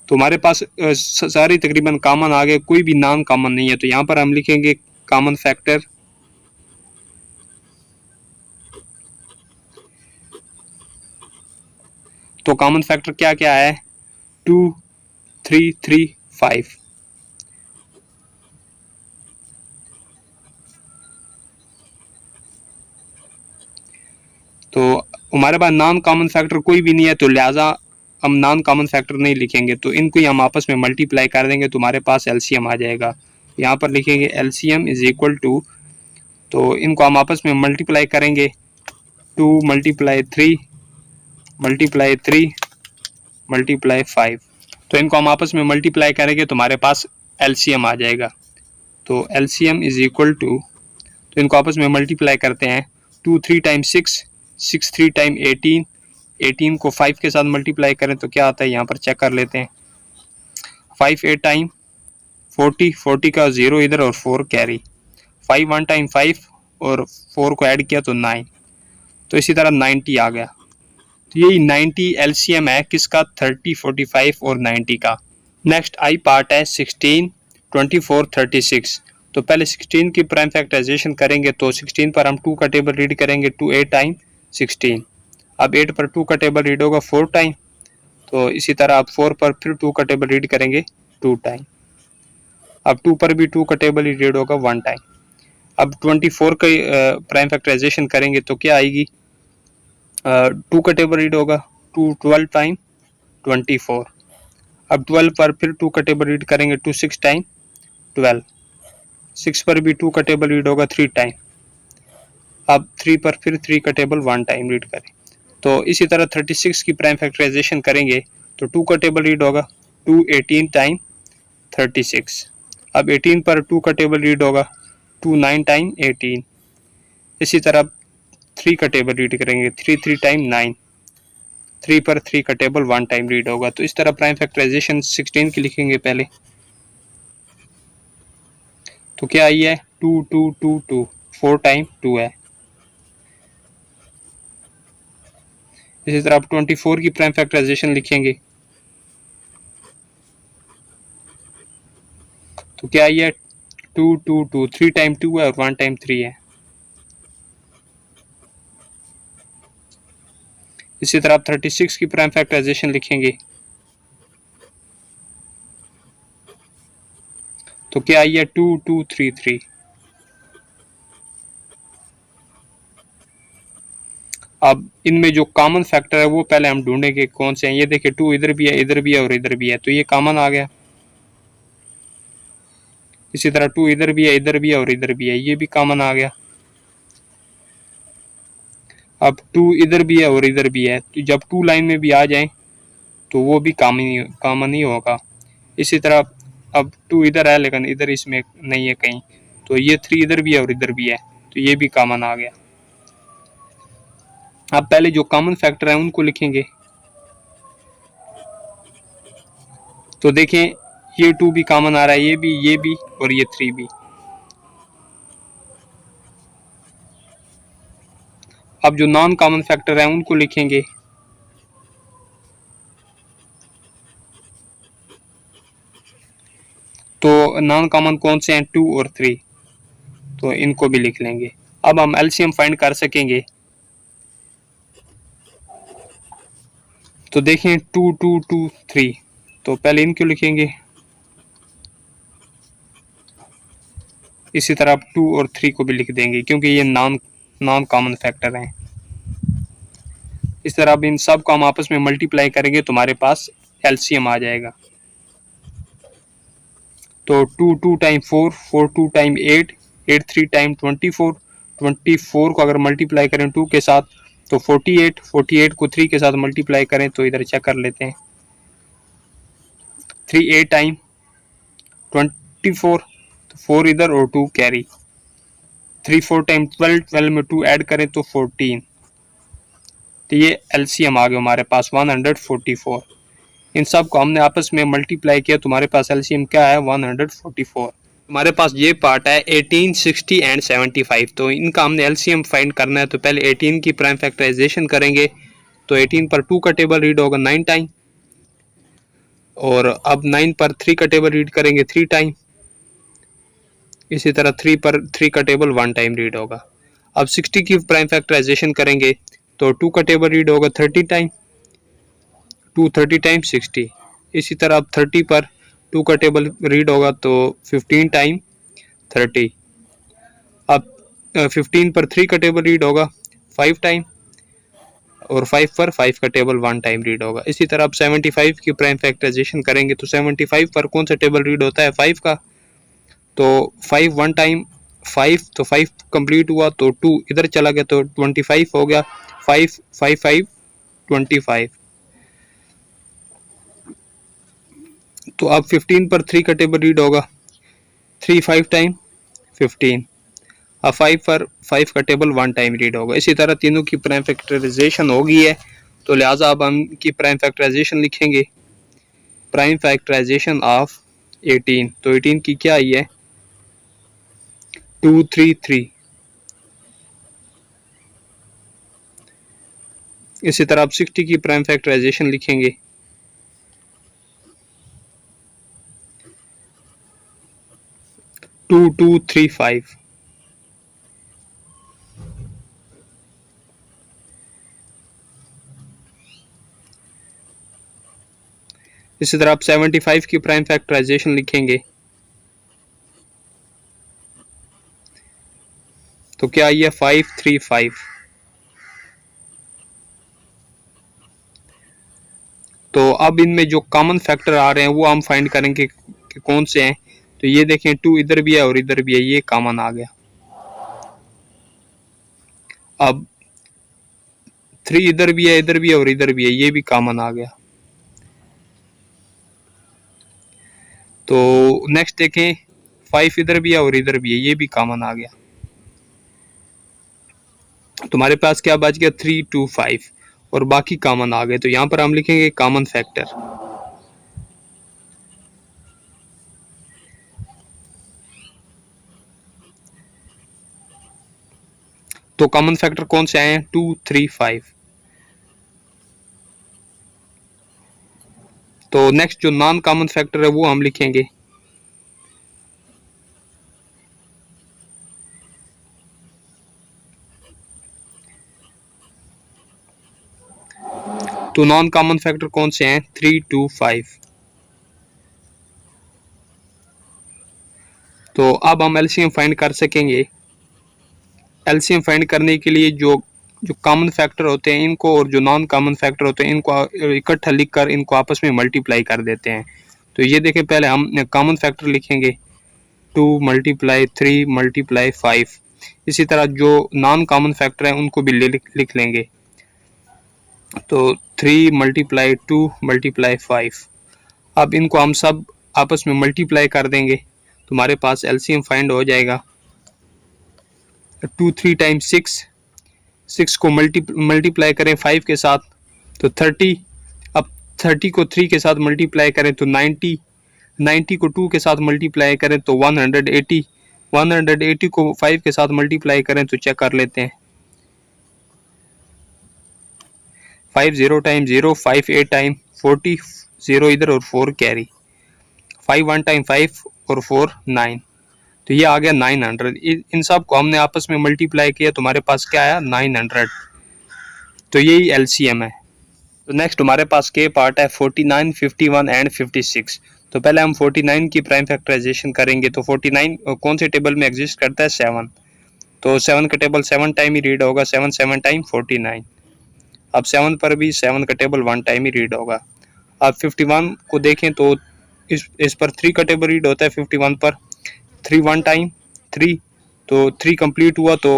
S1: तो हमारे पास सारी तकरीबन कॉमन आ गए, कोई भी नॉन कॉमन नहीं है। तो यहाँ पर हम लिखेंगे कॉमन फैक्टर तो कॉमन फैक्टर क्या क्या है, 2, 3, 3, 5। तो हमारे पास नॉन कॉमन फैक्टर कोई भी नहीं है, तो लिहाजा हम नॉन कॉमन फैक्टर नहीं लिखेंगे, तो इनको ही हम आपस में मल्टीप्लाई कर देंगे तो हमारे पास एलसीएम आ जाएगा। यहाँ पर लिखेंगे एलसीएम इज इक्वल टू, तो इनको हम आपस में मल्टीप्लाई करेंगे, 2 मल्टीप्लाई 3 मल्टीप्लाई 3 मल्टीप्लाई 5। तो इनको हम आपस में मल्टीप्लाई करेंगे तो हमारे पास एलसीएम आ जाएगा। तो एलसीएम इज इक्वल टू, तो इनको आपस में मल्टीप्लाई करते हैं, 2 3 टाइम 6, 6 3 टाइम 18, 18 को 5 के साथ मल्टीप्लाई करें तो क्या आता है, यहाँ पर चेक कर लेते हैं, 5 8 टाइम 40, 40 का 0 इधर और 4 कैरी, 5 1 टाइम 5 और 4 को ऐड किया तो 9, तो इसी तरह 90 आ गया। तो यही 90 एलसीएम है किसका, 30, 45 और 90 का। नेक्स्ट आई पार्ट है 16, 24, 36। तो पहले 16 की प्राइम फैक्टराइजेशन करेंगे, तो 16 पर हम 2 का टेबल रीड करेंगे, 2 8 टाइम 16। अब 8 पर 2 का टेबल रीड होगा 4 टाइम, तो इसी तरह अब 4 पर फिर 2 का टेबल रीड करेंगे 2 टाइम। अब 2 पर भी 2 का टेबल रीड होगा 1 टाइम। अब 24 का प्राइम फैक्टराइजेशन करेंगे तो क्या आएगी, 2 का टेबल रीड होगा 2 12 टाइम 24। अब 12 पर फिर 2 का टेबल रीड करेंगे 2 6 टाइम 12। 6 पर भी 2 का टेबल रीड होगा 3 टाइम। अब 3 पर फिर 3 का टेबल 1 टाइम रीड करें। तो इसी तरह 36 की प्राइम फैक्टराइजेशन करेंगे तो 2 का टेबल रीड होगा 2 18 टाइम 36। अब 18 पर 2 का टेबल रीड होगा 2 9 टाइम 18। इसी तरह 3 का टेबल रीड करेंगे 3 3 टाइम 9। 3 पर 3 का टेबल 1 टाइम रीड होगा। तो इस तरह प्राइम फैक्टराइजेशन 16 की लिखेंगे पहले। तो क्या आई है 2 2 2 2, 4 टाइम 2 है। इसी तरह आप 24 की प्राइम फैक्टराइजेशन लिखेंगे तो क्या आई है 2 2 2, 3 टाइम 2 है और 1 टाइम 3 है। इसी तरह आप 36 की प्राइम फैक्टराइजेशन लिखेंगे तो क्या आई है 2 2 3 3। अब इनमें जो कॉमन फैक्टर है वो पहले हम ढूंढेंगे कौन से हैं। ये देखिए 2 इधर भी है, इधर भी है और इधर भी है, तो ये कॉमन आ गया। इसी तरह 2 इधर भी है, इधर भी है और इधर भी है, ये भी कॉमन आ गया। अब 2 इधर भी है और इधर भी है, तो जब 2 लाइन में भी आ जाए तो वो भी कॉमन ही होगा। इसी तरह अब 2 इधर है लेकिन इधर इसमें नहीं है कहीं, तो ये 3 इधर भी है और इधर भी है, तो ये भी कॉमन आ गया। अब पहले जो कॉमन फैक्टर है उनको लिखेंगे। तो देखें ये 2 भी कॉमन आ रहा है, ये भी और ये 3 भी। अब जो नॉन कॉमन फैक्टर है उनको लिखेंगे। तो नॉन कॉमन कौन से हैं, 2 और 3, तो इनको भी लिख लेंगे। अब हम एलसीएम फाइंड कर सकेंगे। तो देखें 2 2 2 3, तो पहले इनको लिखेंगे। इसी तरह आप 2 और 3 को भी लिख देंगे क्योंकि ये नॉन कॉमन फैक्टर हैं। इस तरह अब इन सब को हम आपस में मल्टीप्लाई करेंगे तो हमारे पास एलसीएम आ जाएगा। तो 2 2 टाइम 4, 4 2 टाइम 8, 8 3 टाइम 24, 24 को अगर मल्टीप्लाई करें 2 के साथ तो 48, 48 को 3 के साथ मल्टीप्लाई करें तो इधर चेक कर लेते हैं, 3 8 टाइम 24, तो 4 इधर और 2 कैरी, 3 4 टाइम 12, 12 में 2 ऐड करें तो 14। तो ये एलसीएम आ गया हमारे पास 144। इन सब को हमने आपस में मल्टीप्लाई किया तो हमारे पास एलसीएम क्या है 144। हमारे पास ये पार्ट है 18, 60 एंड 75। तो इनका हमने एलसीएम फाइंड करना है। तो पहले 18 की प्राइम फैक्टराइजेशन करेंगे तो 18 पर 2 का टेबल रीड होगा 9 टाइम, और अब 9 पर 3 का टेबल रीड करेंगे 3 टाइम। इसी तरह 3 पर 3 का टेबल 1 टाइम रीड होगा। अब 60 की प्राइम फैक्टराइजेशन करेंगे तो 2 का टेबल रीड होगा 30 टाइम, 2 30 टाइम 60। इसी तरह अब 30 पर 2 का टेबल रीड होगा तो 15 टाइम 30। अब 15 पर 3 का टेबल रीड होगा 5 टाइम, और 5 पर 5 का टेबल 1 टाइम रीड होगा। इसी तरह अब 75 की प्राइम फैक्टराइजेशन करेंगे तो 75 पर कौन सा टेबल रीड होता है 5 का, तो 5 1 टाइम 5, तो 5 कंप्लीट हुआ तो 2 इधर चला गया तो 25 हो गया। 5 5 5 25। तो अब 15 पर 3 का टेबल रीड होगा 3 5 टाइम 15। अब 5 पर 5 का टेबल 1 टाइम रीड होगा। इसी तरह तीनों की प्राइम फैक्टराइजेशन हो गई है, तो लिहाजा अब हम की प्राइम फैक्टराइजेशन लिखेंगे। प्राइम फैक्टराइजेशन ऑफ 18, तो 18 की क्या आई है 233। इसी तरह आप 60 की प्राइम फैक्टराइजेशन लिखेंगे। टू 235। इसी तरह आप 75 की प्राइम फैक्टराइजेशन लिखेंगे, तो क्या आई है 535। तो अब इनमें जो कॉमन फैक्टर आ रहे हैं वो हम फाइंड करेंगे कि कौन से हैं। तो ये देखें 2 इधर भी है और इधर भी है, ये कॉमन आ गया। अब 3 इधर भी है, इधर भी है और इधर भी है, ये भी कॉमन आ गया। तो नेक्स्ट देखें 5 इधर भी है और इधर भी है, ये भी कॉमन आ गया। तुम्हारे पास क्या बच गया 3 2 5 और बाकी कॉमन आ गए। तो यहाँ पर हम लिखेंगे कॉमन फैक्टर। तो कॉमन फैक्टर कौन से आए हैं 2 3 5। तो नेक्स्ट जो नॉन कॉमन फैक्टर है वो हम लिखेंगे। तो नॉन कॉमन फैक्टर कौन से हैं 3 2 5। तो अब हम एलसीएम फाइंड कर सकेंगे। एलसीएम फाइंड करने के लिए जो जो कॉमन फैक्टर होते हैं इनको और जो नॉन कॉमन फैक्टर होते हैं इनको इकट्ठा लिखकर इनको आपस में मल्टीप्लाई कर देते हैं। तो ये देखें, पहले हम कॉमन फैक्टर लिखेंगे 2 मल्टीप्लाई 3 मल्टीप्लाई 5। इसी तरह जो नॉन कॉमन फैक्टर हैं उनको भी लिख लेंगे। तो 3 मल्टीप्लाई 2 मल्टीप्लाई 5। अब इनको हम सब आपस में मल्टीप्लाई कर देंगे, तुम्हारे पास एलसीएम फाइंड हो जाएगा 2 3 टाइम्स 6। 6 को मल्टीप्लाई करें 5 के साथ तो 30। अब 30 को 3 के साथ मल्टीप्लाई करें तो 90। 90 को 2 के साथ मल्टीप्लाई करें तो 180। 180 को 5 के साथ मल्टीप्लाई करें तो चेक कर लेते हैं 5 0 टाइम 0 5 8 टाइम 40 0 इधर और 4 कैरी 5 1 टाइम 5 और 4 9। तो ये आ गया 900। इन सब को हमने आपस में मल्टीप्लाई किया, तुम्हारे पास क्या आया 900। तो यही एलसीएम है। तो नेक्स्ट हमारे पास के पार्ट है 49 51 एंड 56। तो पहले हम 49 की प्राइम फैक्टराइजेशन करेंगे। तो 49 कौन से टेबल में एग्जिस्ट करता है 7। तो 7 का टेबल 7 टाइम ही रीड होगा, 7 7 टाइम 49। अब 7 पर भी 7 का टेबल 1 टाइम ही रीड होगा। अब 51 को देखें तो इस पर 3 का टेबल रीड होता है 51 पर 3 1 टाइम 3। तो 3 कंप्लीट हुआ तो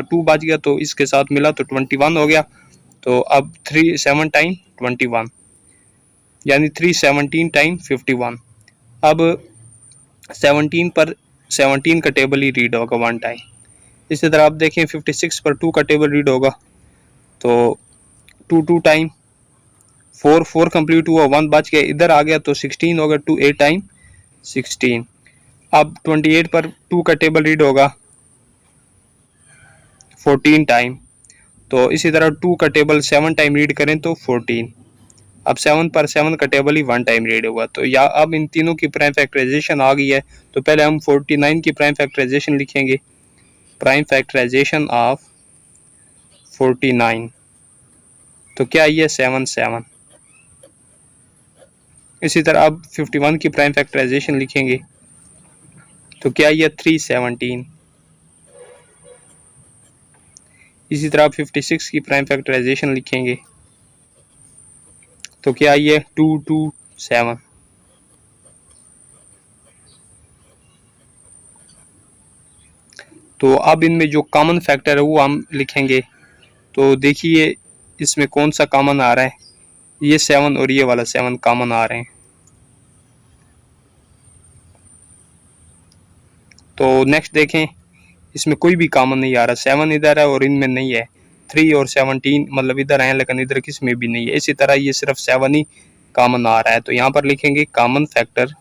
S1: 2 बच गया, तो इसके साथ मिला तो 21 हो गया। तो अब 3 7 टाइम 21 यानी 3 17 टाइम 51। अब 17 पर 17 का टेबल ही रीड होगा 1 टाइम। इसी तरह आप देखें 56 पर 2 का टेबल रीड होगा तो 2 2 टाइम 4 4 कंप्लीट हुआ, 1 बच गया, इधर आ गया तो 16 होगा 2 8 टाइम 16। अब 28 पर 2 का टेबल रीड होगा 14 टाइम। तो इसी तरह 2 का टेबल 7 टाइम रीड करें तो 14। अब 7 पर 7 का टेबल ही 1 टाइम रीड होगा। तो या अब इन तीनों की प्राइम फैक्टराइजेशन आ गई है। तो पहले हम 49 की प्राइम फैक्टराइजेशन लिखेंगे। Prime factorisation of 49। तो क्या ये 7 7। इसी तरह अब 51 की प्राइम फैक्टराइजेशन लिखेंगे तो क्या ये 317। इसी तरह आप 56 की प्राइम फैक्टराइजेशन लिखेंगे तो क्या ये 227। तो अब इनमें जो कॉमन फैक्टर है वो हम लिखेंगे। तो देखिए इसमें कौन सा कॉमन आ रहा है, ये 7 और ये वाला 7 कॉमन आ रहे हैं। तो नेक्स्ट देखें, इसमें कोई भी कॉमन नहीं आ रहा, 7 इधर है और इनमें नहीं है। 3 और 17 मतलब इधर हैं लेकिन इधर किस में भी नहीं है। इसी तरह ये सिर्फ 7 ही कॉमन आ रहा है। तो यहाँ पर लिखेंगे कॉमन फैक्टर।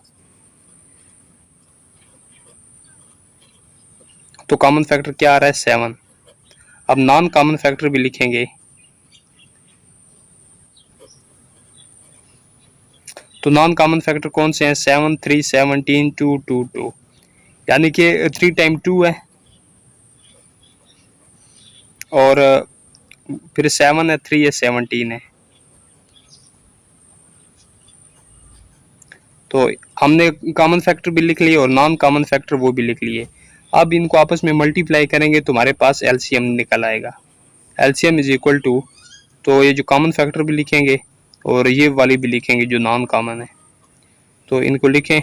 S1: तो कॉमन फैक्टर क्या आ रहा है 7। अब नॉन कॉमन फैक्टर भी लिखेंगे। तो नॉन कॉमन फैक्टर कौन से हैं, 7, 3, 17, 2, 2, 2, यानी कि 3 टाइम 2 है और फिर 7 है, 3 है, 17 है। तो हमने कॉमन फैक्टर भी लिख लिए और नॉन कॉमन फैक्टर वो भी लिख लिए। अब इनको आपस में मल्टीप्लाई करेंगे तो हमारे पास एलसीएम निकल आएगा। एलसीएम इज इक्वल टू, तो ये जो कॉमन फैक्टर भी लिखेंगे और ये वाली भी लिखेंगे जो नॉन कॉमन है। तो इनको लिखें।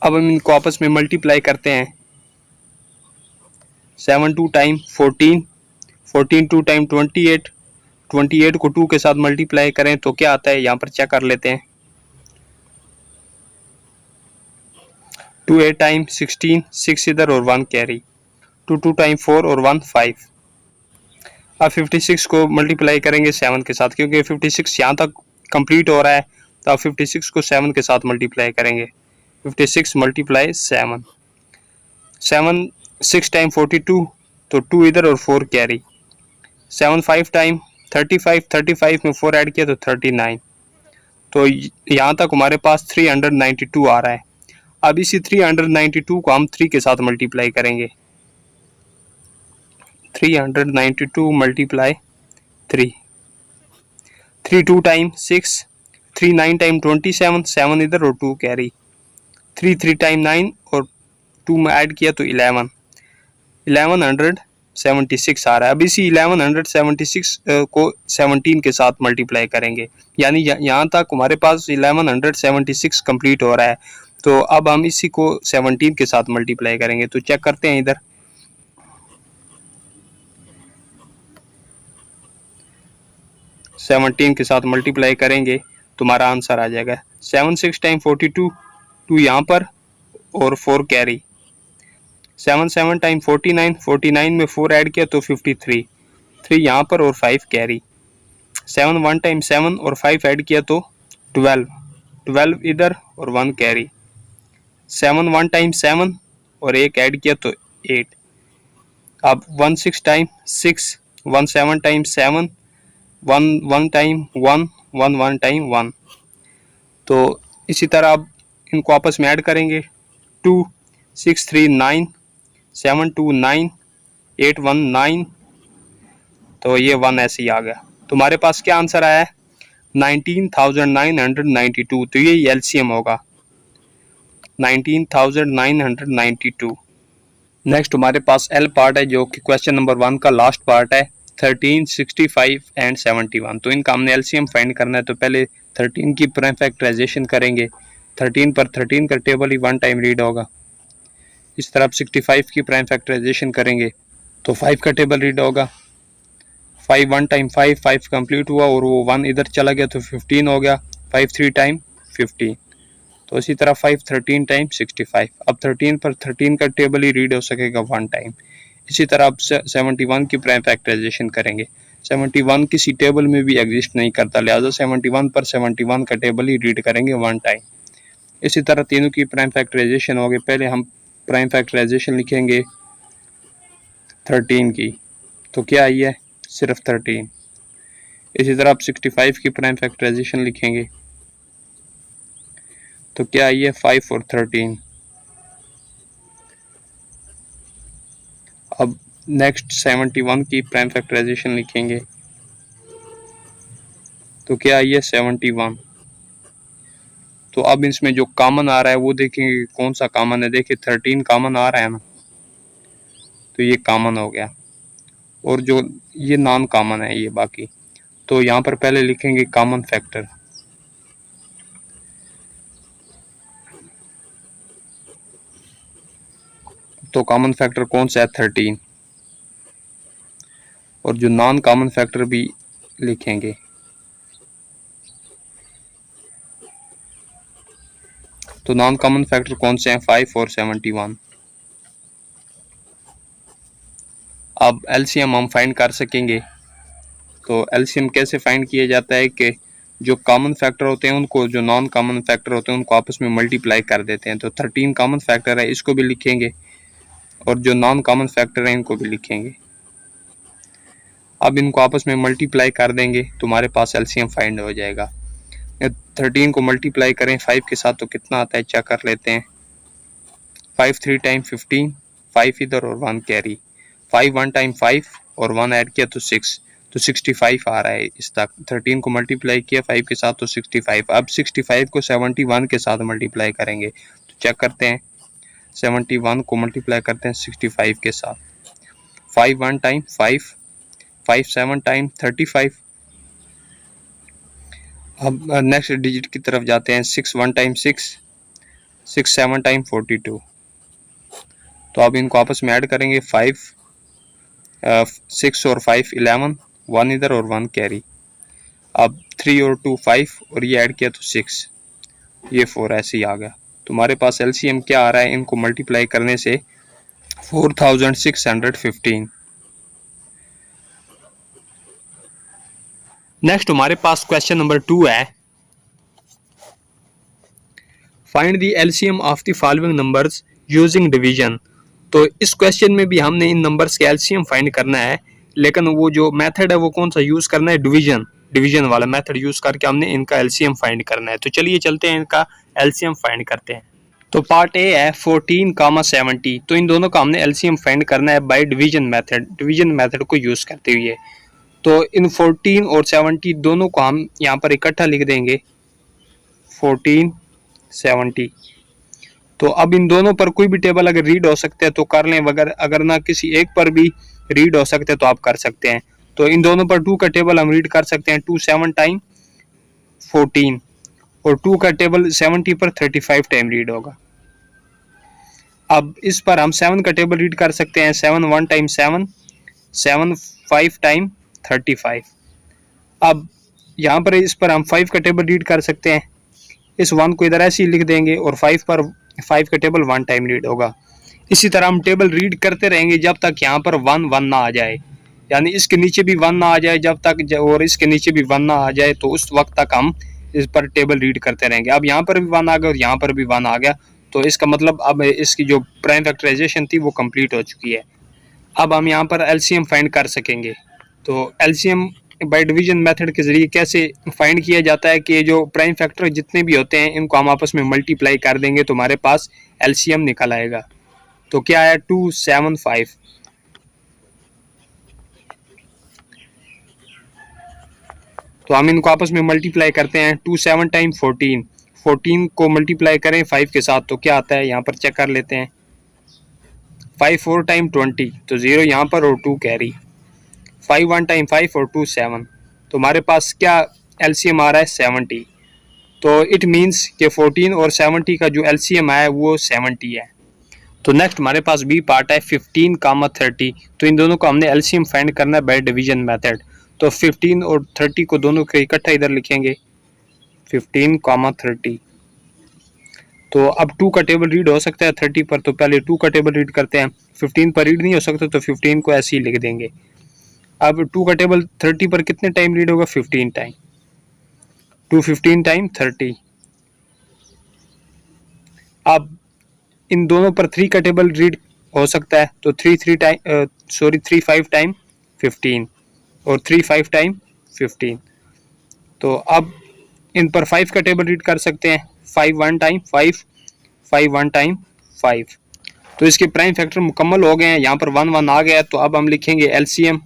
S1: अब हम इनको आपस में मल्टीप्लाई करते हैं। 7 2 टाइम 14, 14 2 टाइम 28, 28 को 2 के साथ मल्टीप्लाई करें तो क्या आता है, यहाँ पर चेक कर लेते हैं। 2 8 टाइम 16, 6 इधर और 1 कैरी, 2 2 टाइम 4 और 1 5। अब 56 को मल्टीप्लाई करेंगे 7 के साथ, क्योंकि 56 यहाँ तक कंप्लीट हो रहा है। तो अब 56 को 7 के साथ मल्टीप्लाई करेंगे। 56 मल्टीप्लाई 7, 7 6 टाइम 42, तो 2 इधर और 4 कैरी, 7 5 टाइम 35, 35 में 4 ऐड किया तो 39। तो यहाँ तक हमारे पास 392 आ रहा है। अब इसी 392 को हम 3 के साथ मल्टीप्लाई करेंगे। 392 मल्टीप्लाई 3, 3 2 टाइम 6, 3 9 टाइम 27, 7 इधर और 2 कैरी, 3 3 टाइम 9 और 2 में ऐड किया तो 11, 1176 आ रहा है। अब इसी 1176 को 17 के साथ मल्टीप्लाई करेंगे, यानी यहाँ तक हमारे पास 1176 कंप्लीट हो रहा है। तो अब हम इसी को 17 के साथ मल्टीप्लाई करेंगे। तो चेक करते हैं, इधर 17 के साथ मल्टीप्लाई करेंगे तो हमारा आंसर आ जाएगा 7 6 टाइम 42, 2 यहाँ पर और 4 कैरी, 7 7 टाइम 49, 49 में 4 ऐड किया तो 53, 3 यहाँ पर और 5 कैरी, 7 1 टाइम 7 और 5 ऐड किया तो 12, 12 इधर और 1 कैरी, 7 1 टाइम 7 और 1 ऐड किया तो 8। अब 1 6 टाइम 6, 1 7 टाइम 7, 1 1 टाइम 1, 1 1 टाइम 1। तो इसी तरह अब इनको आपस में ऐड करेंगे। 2 6 3 9, 7 2 9, 8 1 9, तो ये 1 ऐसे ही आ गया। तो हमारे पास क्या आंसर आया है, 19,992। तो ये एलसीएम होगा 19,992। नेक्स्ट हमारे पास एल पार्ट है जो कि क्वेश्चन नंबर 1 का लास्ट पार्ट है, 13, 65 एंड 71। तो इनका हमने एलसीएम फाइंड करना है। तो पहले 13 की प्राइम फैक्टराइजेशन करेंगे। 13 पर 13 का टेबल ही 1 टाइम रीड होगा। इस तरह 65 की प्राइम फैक्टराइजेशन करेंगे तो 5 का टेबल रीड होगा। 5 1 टाइम 5, 5 कंप्लीट हुआ और वो 1 इधर चला गया तो 15 हो गया। 5 3 टाइम 15। तो इसी तरह 5 13 टाइम 65। अब 13 पर 13 का टेबल ही रीड हो सकेगा 1 टाइम। इसी तरह अब 71 की प्राइम फैक्टराइजेशन करेंगे। 71 किसी टेबल में भी एग्जिस्ट नहीं करता, लिहाजा 71 पर 71 का टेबल ही रीड करेंगे 1 टाइम। इसी तरह तीनों की प्राइम फैक्टराइजेशन होगी। पहले हम प्राइम फैक्टराइजेशन लिखेंगे 13 की, तो क्या आई है, सिर्फ 13। इसी तरह आप 65 की प्राइम फैक्टराइजेशन लिखेंगे तो क्या आई है, 5 और 13। अब नेक्स्ट 71 की प्राइम फैक्टराइजेशन लिखेंगे तो क्या आई है 71। तो अब इसमें जो कॉमन आ रहा है वो देखेंगे कौन सा कॉमन है। देखिए 13 कॉमन आ रहा है ना, तो ये कॉमन हो गया, और जो ये नॉन कॉमन है ये बाकी। तो यहाँ पर पहले लिखेंगे कॉमन फैक्टर। तो कॉमन फैक्टर कौन सा है 13, और जो नॉन कॉमन फैक्टर भी लिखेंगे। तो नॉन कॉमन फैक्टर कौन से हैं 5 और 71। अब एलसीएम हम फाइंड कर सकेंगे। तो एलसीएम कैसे फाइंड किया जाता है कि जो कॉमन फैक्टर होते हैं उनको जो नॉन कॉमन फैक्टर होते हैं उनको आपस में मल्टीप्लाई कर देते हैं। तो 13 कॉमन फैक्टर है, इसको भी लिखेंगे, और जो नॉन कॉमन फैक्टर है इनको भी लिखेंगे। अब इनको आपस में मल्टीप्लाई कर देंगे तो हमारे पास एलसीएम फाइंड हो जाएगा। 13 को मल्टीप्लाई करें 5 के साथ तो कितना आता है चेक कर लेते हैं। 5 3 टाइम 15, 5 इधर और 1 कैरी, 5 1 टाइम 5 और 1 ऐड किया तो 6, तो 65 आ रहा है इस तक। 13 को मल्टीप्लाई किया 5 के साथ तो 65। अब 65 को 71 के साथ मल्टीप्लाई करेंगे तो चेक करते हैं। 71 को मल्टीप्लाई करते हैं 65 के साथ। 5 1 टाइम 5, 5 7 टाइम 35। अब नेक्स्ट डिजिट की तरफ जाते हैं। 6 1 टाइम 6, 6 7 टाइम 42। तो अब इनको आपस में ऐड करेंगे। 5 6 और 5 11, 1 इधर और 1 कैरी। अब 3 और 2 5 और ये ऐड किया तो 6, ये 4 ऐसे ही आ गया। तो हमारे पास एलसीएम क्या आ रहा है इनको मल्टीप्लाई करने से 4615। नेक्स्ट हमारे पास क्वेश्चन नंबर 2 है, find the LCM of the following numbers using division. तो इस क्वेश्चन में भी हमने इन नंबर्स के एलसीएम फाइंड करना है, लेकिन वो जो मेथड है वो कौन सा यूज करना है, डिवीजन वाला मेथड यूज करके हमने इनका एलसीएम फाइंड करना है। तो चलिए चलते हैं इनका एलसीएम फाइंड करते हैं। तो पार्ट ए है 14, 70। तो इन दोनों का हमने एलसीएम फाइंड करना है बाय डिवीजन मेथड को यूज करते हुए। तो इन 14 और 70 दोनों को हम यहाँ पर इकट्ठा लिख देंगे 14 70। तो अब इन दोनों पर कोई भी टेबल अगर रीड हो सकते हैं तो कर लें, अगर ना किसी एक पर भी रीड हो सकते हैं तो आप कर सकते हैं। तो इन दोनों पर 2 का टेबल हम रीड कर सकते हैं। 2 7 टाइम 14, और 2 का टेबल 70 पर 35 टाइम रीड होगा। अब इस पर हम 7 का टेबल रीड कर सकते हैं। 7 1 टाइम 7, 7 5 टाइम 35। अब यहाँ पर इस पर हम 5 का टेबल रीड कर सकते हैं। इस 1 को इधर ऐसे ही लिख देंगे, और 5 पर 5 का टेबल 1 टाइम रीड होगा। इसी तरह हम टेबल रीड करते रहेंगे जब तक यहाँ पर 1 1 ना आ जाए, यानी इसके नीचे भी 1 ना आ जाए जब तक, और इसके नीचे भी 1 ना आ जाए, तो उस वक्त तक हम इस पर टेबल रीड करते रहेंगे। अब यहाँ पर भी 1 आ गया और यहाँ पर भी 1 आ गया, तो इसका मतलब अब इसकी जो प्राइम फैक्टराइजेशन थी वो कंप्लीट हो चुकी है। अब हम यहाँ पर एलसीएम फाइंड कर सकेंगे। तो एलसीएम बाय डिवीजन मेथड के जरिए कैसे फाइंड किया जाता है कि जो प्राइम फैक्टर जितने भी होते हैं इनको हम आपस में मल्टीप्लाई कर देंगे तो हमारे पास एलसीएम निकल आएगा। तो क्या है 275। तो हम इनको आपस में मल्टीप्लाई करते हैं। 2 7 टाइम 14, 14 को मल्टीप्लाई करें 5 के साथ तो क्या आता है यहाँ पर चेक कर लेते हैं। 5 4 टाइम 20, तो 0 यहाँ पर और 2 कैरी। 5 1 टाइम 5 और 2 7, तो हमारे पास क्या एलसीएम आ रहा है 70। तो इट मीन्स कि 14 और 70 का जो एलसीएम है वो 70 है। तो नेक्स्ट हमारे पास बी पार्ट है 15, 30। तो इन दोनों को हमने एलसीएम फाइंड करना है बाय डिवीजन मेथड। तो 15 और 30 को दोनों को इकट्ठा इधर लिखेंगे 15, 30। तो अब 2 का टेबल रीड हो सकता है 30 पर, तो पहले 2 का टेबल रीड करते हैं। 15 पर रीड नहीं हो सकता तो 15 को ऐसे ही लिख देंगे। अब 2 का टेबल 30 पर कितने टाइम रीड होगा 15 टाइम। 2 15 टाइम 30। अब इन दोनों पर 3 का टेबल रीड हो सकता है तो 3 5 टाइम 15 और 3 5 टाइम 15। तो अब इन पर 5 का टेबल रीड कर सकते हैं। 5 1 टाइम 5, 5 1 टाइम 5। तो इसके प्राइम फैक्टर मुकम्मल हो गए हैं, यहाँ पर 1 1 आ गया। तो अब हम लिखेंगे एलसीएम।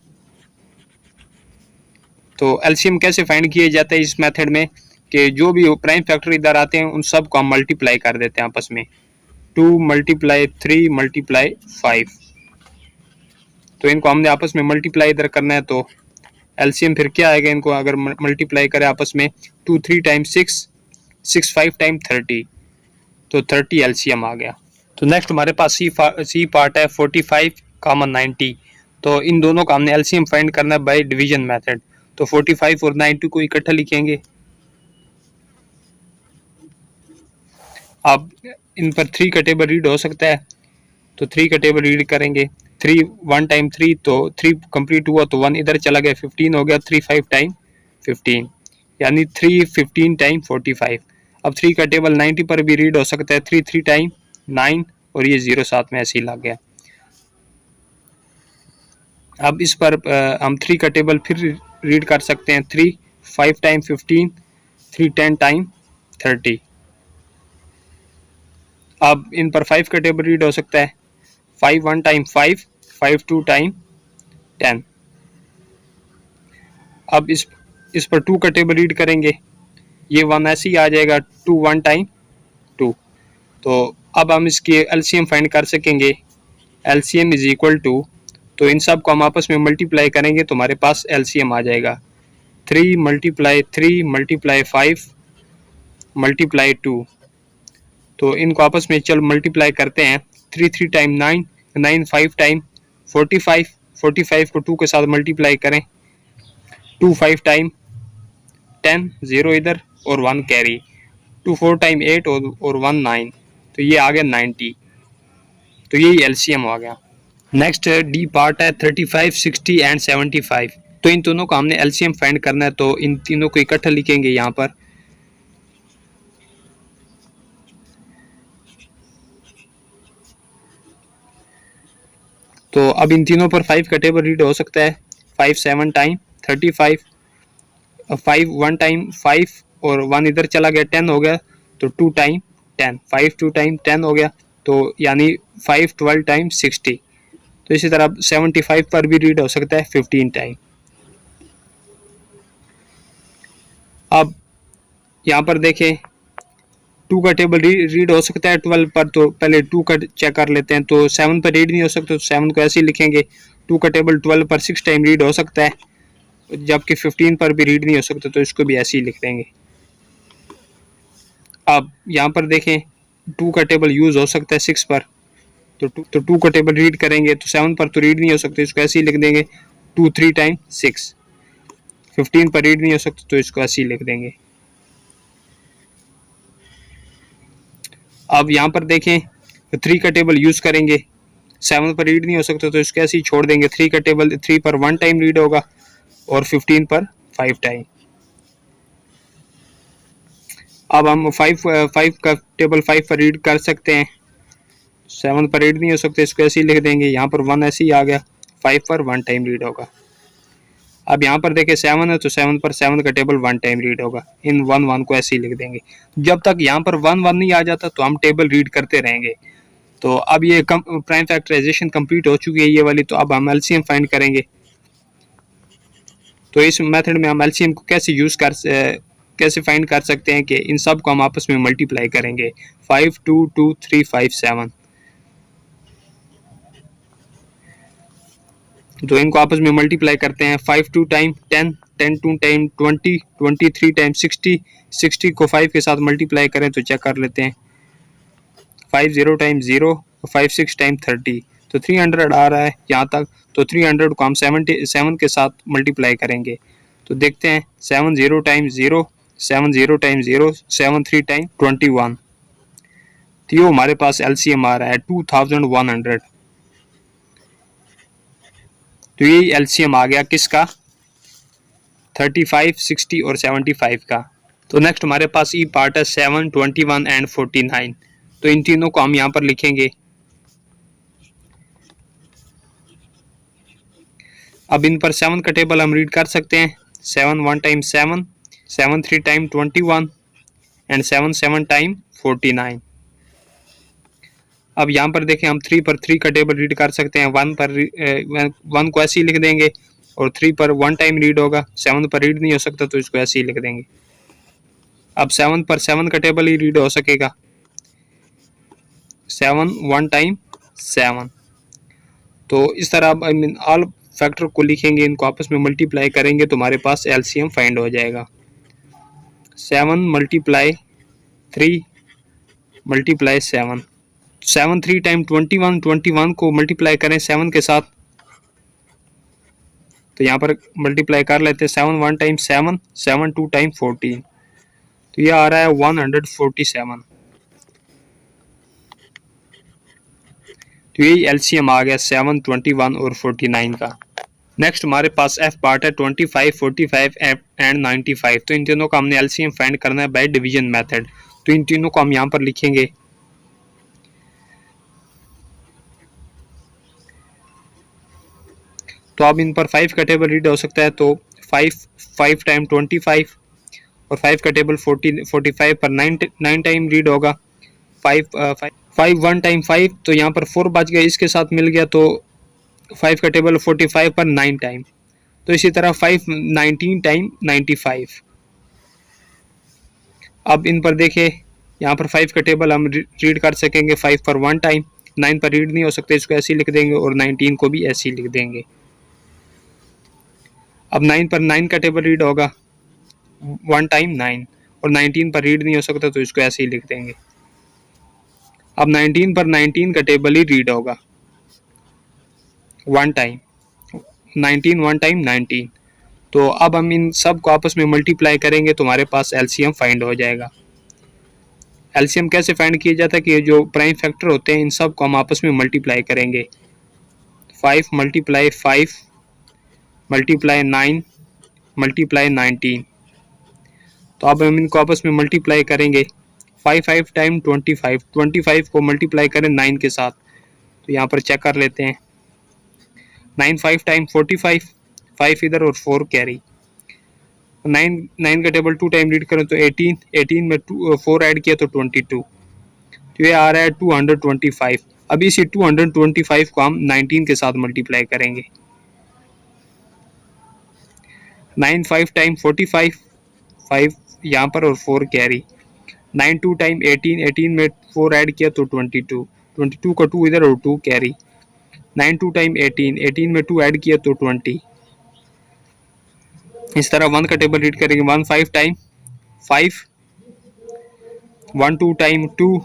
S1: तो एलसीएम कैसे फाइंड किया जाता है इस मेथड में कि जो भी प्राइम फैक्टर इधर आते हैं उन सब को हम मल्टीप्लाई कर देते हैं आपस में। 2 × 3 × 5, तो इनको हमने आपस में मल्टीप्लाई इधर करना है। तो एलसीएम फिर क्या आएगा, इनको अगर मल्टीप्लाई करें आपस में, 2 3 टाइम्स 6, 6 5 टाइम 30, तो 30 एलसीएम आ गया। तो नेक्स्ट हमारे पास सी पार्ट है 45 कॉमन 90। तो इन दोनों का हमने एलसीएम फाइंड करना है बाय डिवीजन मेथड। तो 45 और 90 को इकट्ठा लिखेंगे। अब इन पर 3 का टेबल रीड हो सकता है, तो 3 का टेबल रीड करेंगे। 3 1 टाइम 3, तो 3 कंप्लीट हुआ तो 1 इधर चला गया, 15 हो गया। 3 5 टाइम 15, यानी 3 15 टाइम 45। अब 3 का टेबल 90 पर भी रीड हो सकता है। 3 3 टाइम 9, और ये 0 साथ में ऐसे ही लग गया। अब इस पर हम 3 का टेबल फिर रीड कर सकते हैं। 3 5 टाइम 15, 3 10 टाइम 30। अब इन पर 5 का टेबल रीड हो सकता है। 5 1 टाइम 5, 5 2 टाइम 10। अब इस पर 2 का टेबल रीड करेंगे, ये 1 ऐसे ही आ जाएगा। 2 1 टाइम 2। तो अब हम इसके एलसीएम फाइंड कर सकेंगे। एलसीएम इज इक्वल टू, तो इन सब को हम आपस में मल्टीप्लाई करेंगे तो हमारे पास एलसीएम आ जाएगा। 3 × 3 × 5 × 2। तो इनको आपस में चल मल्टीप्लाई करते हैं। 3 3 टाइम 9, 9 5 टाइम 45, 45 को 2 के साथ मल्टीप्लाई करें। 2 5 टाइम 10, 0 इधर और 1 कैरी। 2 4 टाइम 8 और 1 9, तो ये आ गया 90। तो यही एलसीएम आ गया। नेक्स्ट डी पार्ट है 35 60 एंड 75। तो इन दोनों का हमने एलसीएम फाइंड करना है, तो इन तीनों को इकट्ठा लिखेंगे यहाँ पर। तो अब इन तीनों पर 5 का टेबल रीड हो सकता है। 5 7 टाइम 35, 5 1 टाइम 5 और 1 इधर चला गया, 10 हो गया। तो 2 टाइम 10, 5 2 टाइम 10 हो गया, तो यानी 5 12 टाइम 60। तो इसी तरह 75 पर भी रीड हो सकता है 15 टाइम। अब यहाँ पर देखें 2 का टेबल रीड हो सकता है 12 पर, तो पहले 2 का चेक कर लेते हैं। तो 7 पर रीड नहीं हो सकता, तो 7 को ऐसे ही लिखेंगे। 2 का टेबल 12 पर 6 टाइम रीड हो सकता है, जबकि 15 पर भी रीड नहीं हो सकता, तो इसको भी ऐसे ही लिख देंगे। अब यहाँ पर देखें 2 का टेबल यूज़ हो सकता है 6 पर, तो 2 का टेबल रीड करेंगे। तो 7 पर तो रीड नहीं हो सकता, इसको ऐसे ही लिख देंगे। 2 3 टाइम 6। 15 पर रीड नहीं हो सकता, तो इसको ऐसे ही लिख देंगे। अब यहाँ पर देखें 3 का टेबल यूज़ करेंगे। 7 पर रीड नहीं हो सकता, तो इसको ऐसे ही छोड़ देंगे। 3 का टेबल 3 पर 1 टाइम रीड होगा और 15 पर 5 टाइम। अब हम 5 का टेबल 5 पर रीड कर सकते हैं। 7 पर रीड नहीं हो सकता, इसको ऐसे ही लिख देंगे। यहाँ पर 1 ऐसे ही आ गया, 5 पर 1 टाइम रीड होगा। अब यहाँ पर देखें 7 है, तो 7 पर 7 का टेबल 1 टाइम रीड होगा। इन 1 1 को ऐसे ही लिख देंगे। जब तक यहाँ पर 1 1 नहीं आ जाता तो हम टेबल रीड करते रहेंगे। तो अब ये प्राइम फैक्टराइजेशन कंप्लीट हो चुकी है ये वाली। तो अब हम एलसीएम फाइंड करेंगे। तो इस मेथड में हम एलसीएम को कैसे फाइंड कर सकते हैं कि इन सब को हम आपस में मल्टीप्लाई करेंगे। 5 2 2 3 5 7, तो इनको आपस में मल्टीप्लाई करते हैं। 5 2 टाइम 10, 10 2 टाइम 20, 23 टाइम 60, 60 को 5 के साथ मल्टीप्लाई करें तो चेक कर लेते हैं। 5 0 टाइम 0, 5 6 टाइम 30, तो 300 आ रहा है यहाँ तक। तो 300 को हम 7 के साथ मल्टीप्लाई करेंगे, तो देखते हैं। 7 0 टाइम 0, 7 0 टाइम 0, 7 3 टाइम 21, तो ये हमारे पास एलसीएम आ रहा है 2100। तो ये एलसीएम आ गया किसका, 35 60 और 75 का। तो नेक्स्ट हमारे पास ई पार्ट है 7 21 एंड 49। तो इन तीनों को हम यहाँ पर लिखेंगे। अब इन पर 7 का टेबल हम रीड कर सकते हैं। 7 1 टाइम 7, 7 3 टाइम 21 एंड 7 7 टाइम 49। अब यहाँ पर देखें हम 3 पर 3 का टेबल रीड कर सकते हैं, 1 पर 1 को ऐसे ही लिख देंगे और 3 पर 1 टाइम रीड होगा, 7 पर रीड नहीं हो सकता तो इसको ऐसे ही लिख देंगे। अब 7 पर 7 का टेबल ही रीड हो सकेगा, 7 1 टाइम 7। तो इस तरह अब ऑल फैक्टर को लिखेंगे, इनको आपस में मल्टीप्लाई करेंगे तो हमारे पास एलसीएम फाइंड हो जाएगा। 7 मल्टीप्लाई 3 मल्टीप्लाई 7, 7 3 टाइम 21, 21 को मल्टीप्लाई करें 7 के साथ तो यहाँ पर मल्टीप्लाई कर लेते हैं, 7 1 टाइम 7, 7 2 टाइम 14, तो ये आ रहा है 147। तो यही एलसीएम आ गया 7, 21 और 49 का। नेक्स्ट हमारे पास एफ पार्ट है 25, 45 एंड 95। तो इन तीनों का हमने एलसीएम फाइंड करना है बाय डिवीजन मेथड। तो इन तीनों को हम यहाँ पर लिखेंगे, तो अब इन पर 5 का टेबल रीड हो सकता है, तो 5 टाइम 25 और 5 का टेबल 45 पर 9 टाइम रीड होगा। 5 1 टाइम 5, तो यहाँ पर 4 बच गया, इसके साथ मिल गया, तो 5 का टेबल 45 पर 9 टाइम। तो इसी तरह 5 19 टाइम 95। अब इन पर देखें, यहाँ पर 5 का टेबल हम रीड कर सकेंगे, 5 पर 1 टाइम, 9 पर रीड नहीं हो सकते, इसको ऐसे ही लिख देंगे और 19 को भी ऐसे ही लिख देंगे। अब 9 पर 9 का टेबल रीड होगा 1 टाइम 9 और 19 पर रीड नहीं हो सकता तो इसको ऐसे ही लिख देंगे। अब 19 पर 19 का टेबल ही रीड होगा 1 टाइम, 19 1 टाइम 19। तो अब हम इन सब को आपस में मल्टीप्लाई करेंगे तो हमारे पास एलसीएम फाइंड हो जाएगा। एलसीएम कैसे फाइंड किया जाता है कि जो प्राइम फैक्टर होते हैं इन सब को हम आपस में मल्टीप्लाई करेंगे। 5 मल्टीप्लाई 5 मल्टीप्लाई 9 मल्टीप्लाई 19। तो अब हम इनको आपस में मल्टीप्लाई करेंगे। 5 टाइम 25, 25 को मल्टीप्लाई करें 9 के साथ, तो यहाँ पर चेक कर लेते हैं। 9 5 टाइम 45, 5 इधर और 4 कैरी। 9 का टेबल 2 टाइम रीड करें तो 18, 18 में 4 ऐड किया तो 22, तो ये आ रहा है 225। अब इसी 225 को हम 19 के साथ मल्टीप्लाई करेंगे। 9 5 टाइम 45, 5 यहाँ पर और 4 कैरी। 9 2 टाइम 18, 18 में 4 ऐड किया तो 22, 22 का 2 इधर और 2 कैरी। 9 2 टाइम 18, 18 में 2 ऐड किया तो 20। इस तरह 1 का टेबल रीड करेंगे। 1 5 टाइम 5, 1 2 टाइम 2,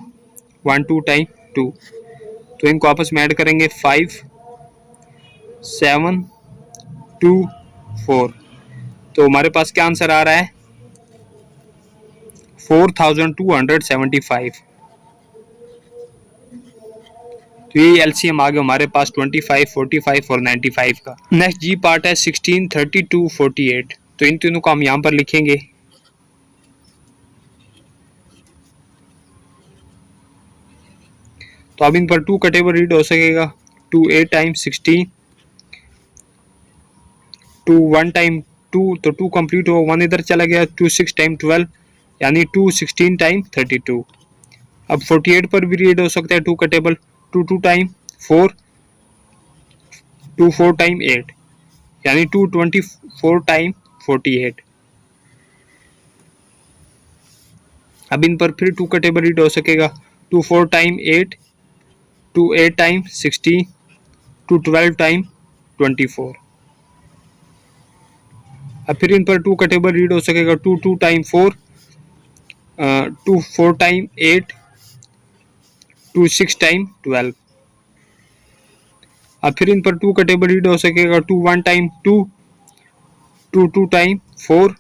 S1: 1 2 टाइम 2, तो इनको आपस में ऐड करेंगे 5 7 2 4। तो हमारे पास क्या आंसर आ रहा है 4275। तो ये एलसीएम आ गया हमारे पास 25, 45 और 95 का। नेक्स्ट जी पार्ट है 16, 32, 48। तो इन तीनों को हम यहाँ पर लिखेंगे। तो अब इन पर 2 का टेबल रीड हो सकेगा। 2 8 टाइम 16, 2 1 टाइम 2, तो 2 कंप्लीट हो, 1 इधर चला गया। 2 6 टाइम 12, यानी 2 16 टाइम 32। अब 48 पर भी रीड हो सकता है 2 का टेबल। 2 2 टाइम 4, 2 4 टाइम 8, यानी 2 24 टाइम 48। अब इन पर फिर 2 का टेबल रीड हो सकेगा। 2 4 टाइम 8, 2 8 टाइम 16, 2 12 टाइम 24। अब फिर इन पर 2 का टेबल रीड हो सकेगा। 2 2 टाइम 4, 2 4 टाइम 8, 2 6 टाइम 12। अब फिर इन पर 2 का टेबल रीड हो सकेगा। 2 1 टाइम 2, 2 2 टाइम 4,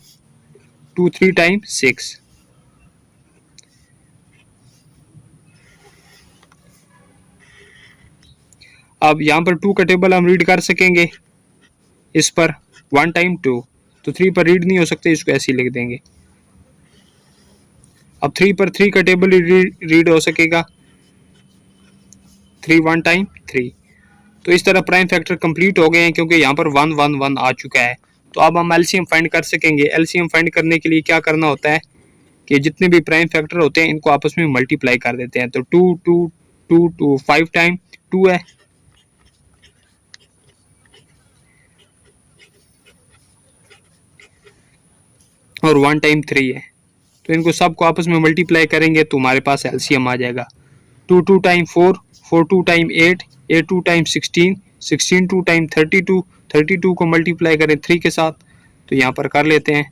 S1: 2 3 टाइम 6। अब यहाँ पर 2 का टेबल हम रीड कर सकेंगे। इस पर 1 टाइम 2, तो 3 पर रीड नहीं हो सकते, इसको ऐसे ही लिख देंगे। अब 3 पर 3 का टेबल रीड हो सकेगा। 3 1 टाइम 3। तो इस तरह प्राइम फैक्टर कंप्लीट हो गए हैं क्योंकि यहाँ पर 1 1 1 आ चुका है। तो अब हम एलसीएम फाइंड कर सकेंगे। एलसीएम फाइंड करने के लिए क्या करना होता है कि जितने भी प्राइम फैक्टर होते हैं इनको आपस में मल्टीप्लाई कर देते हैं। तो 2 2 2 टू 5 टाइम 2 है, और 1 टाइम 3 है। तो इनको सबको आपस में मल्टीप्लाई करेंगे तो हमारे पास एलसीएम आ जाएगा। 2 2 टाइम 4, 4 2 टाइम 8, 8 2 टाइम 16, 16 2 टाइम 32, 32 को मल्टीप्लाई करें 3 के साथ तो यहाँ पर कर लेते हैं।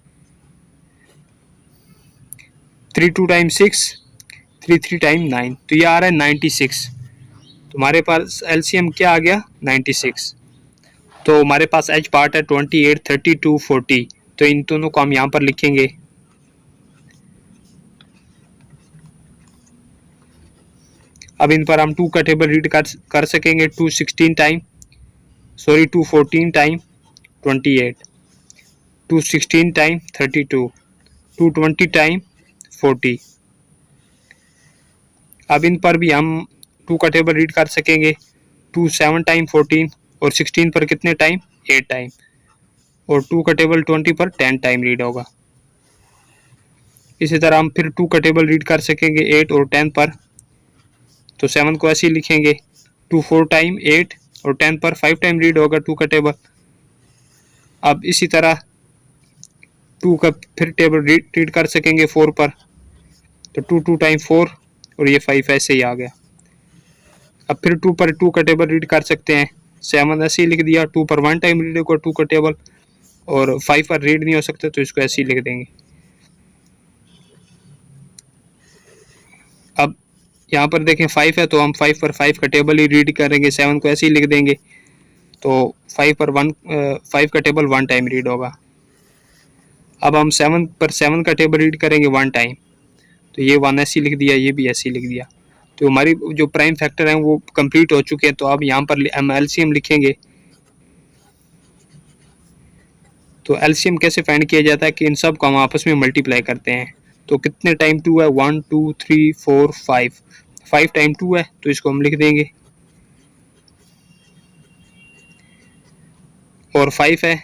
S1: 3 2 टाइम 6, 3 3 टाइम 9, तो ये आ रहा है 96। तो हमारे पास एलसीएम क्या आ गया 96। तो हमारे पास एच पार्ट है 28, 32, 40, तो इन दोनों को हम यहाँ पर लिखेंगे। अब इन पर हम 2 का टेबल रीड कर सकेंगे। 2 16 time, sorry 2 14 time 28, 2 16 time 32, 2 20 time 40। अब इन पर भी हम 2 का टेबल रीड कर सकेंगे। 2 7 टाइम 14, और 16 पर कितने टाइम 8 टाइम, और 2 का टेबल 20 पर 10 टाइम रीड होगा। इसी तरह हम फिर 2 का टेबल रीड कर सकेंगे 8 और 10 पर, तो 7 को ऐसे ही लिखेंगे। 2 4 टाइम 8, और 10 पर 5 टाइम रीड होगा 2 का टेबल। अब इसी तरह 2 का फिर टेबल रीड कर सकेंगे 4 पर, तो 2 2 टाइम 4, और ये 5 ऐसे ही आ गया। अब फिर 2 पर 2 का टेबल रीड कर सकते हैं। 7 ऐसे ही लिख दिया। 2 पर 1 टाइम रीड होगा 2 का टेबल, और 5 पर रीड नहीं हो सकता तो इसको ऐसे ही लिख देंगे। अब यहाँ पर देखें 5 है तो हम 5 पर 5 का टेबल ही रीड करेंगे। 7 को ऐसे ही लिख देंगे। तो 5 पर 5 का टेबल 1 टाइम रीड होगा। अब हम 7 पर 7 का टेबल रीड करेंगे 1 टाइम, तो ये 1 ऐसे ही लिख दिया, ये भी ऐसे ही लिख दिया। तो हमारी जो प्राइम फैक्टर हैं वो कंप्लीट हो चुके हैं। तो अब यहाँ पर हम एलसीएम लिखेंगे। तो एलसीएम कैसे फाइंड किया जाता है कि इन सब को हम आपस में मल्टीप्लाई करते हैं। तो कितने टाइम 2 है, 1 2 3 4 5, 5 टाइम 2 है तो इसको हम लिख देंगे, और 5 है,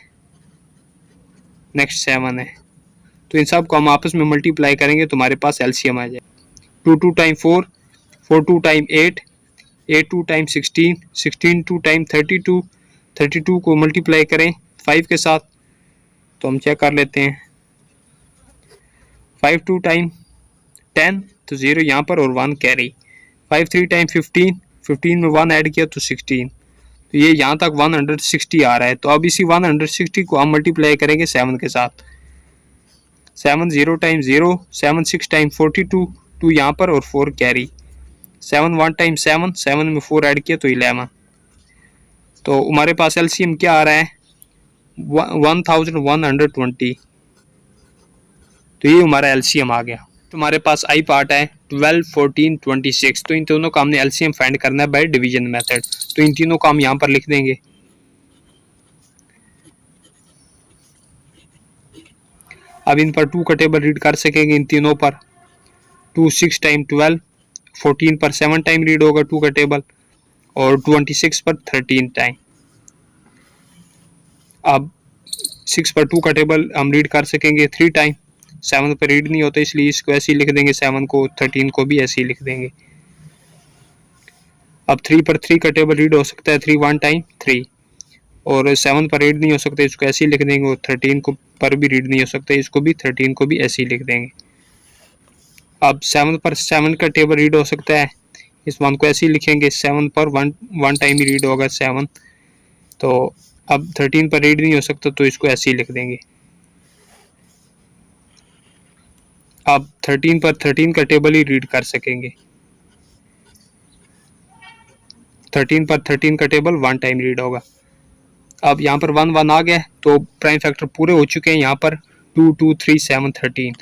S1: नेक्स्ट 7 है। तो इन सब को हम आपस में मल्टीप्लाई करेंगे तो हमारे पास एलसीएम आ जाए। 2 2 टाइम 4, 4 2 टाइम 8, 8 2 टाइम 16, 16 2 टाइम 32, 32 को मल्टीप्लाई करें 5 के साथ तो हम चेक कर लेते हैं। 5 2 टाइम 10, तो 0 यहाँ पर और 1 कैरी। 5 3 टाइम 15, 15 में 1 ऐड किया तो 16, तो ये यहाँ तक 160 आ रहा है। तो अब इसी 160 को हम मल्टीप्लाई करेंगे 7 के साथ। 7 0 टाइम 0, 7 6 टाइम 42, 2 यहाँ पर और 4 कैरी। 7 1 टाइम 7, 7 में 4 ऐड किया तो 11। तो हमारे पास एलसीएम क्या आ रहा है 1120। तो ये हमारा एलसीएम आ गया। तो हमारे पास आई पार्ट है 12 14 26। तो इन दोनों का हमने एलसीएम फाइंड करना है बाय डिवीजन मेथड। तो इन तीनों को हम यहाँ पर लिख देंगे। अब इन पर 2 का टेबल रीड कर सकेंगे इन तीनों पर। 2 6 टाइम 12, 14 पर 7 टाइम रीड होगा 2 का टेबल, और 26 पर 13 टाइम। अब 6 पर 2 का टेबल हम रीड कर सकेंगे 3 टाइम। 7 पर रीड नहीं होता इसलिए इसको ऐसे ही लिख देंगे 7 को, 13 को भी ऐसे ही लिख देंगे। अब 3 पर 3 का टेबल रीड हो सकता है 3 1 टाइम 3, और 7 पर रीड नहीं हो सकता इसको ऐसे ही लिख देंगे, और 13 को पर भी रीड नहीं हो सकता इसको भी 13 को भी ऐसे ही लिख देंगे। अब 7 पर 7 का टेबल रीड हो सकता है, इस 1 को ऐसे ही लिखेंगे। 7 पर 1 टाइम ही रीड होगा 7, तो अब 13 पर रीड नहीं हो सकता तो इसको ऐसे ही लिख देंगे। अब 13 पर 13 का टेबल ही रीड कर सकेंगे। 13 पर 13 का टेबल 1 टाइम रीड होगा। अब यहाँ पर 1 1 आ गया तो प्राइम फैक्टर पूरे हो चुके हैं। यहाँ पर 2 2 3 7 13।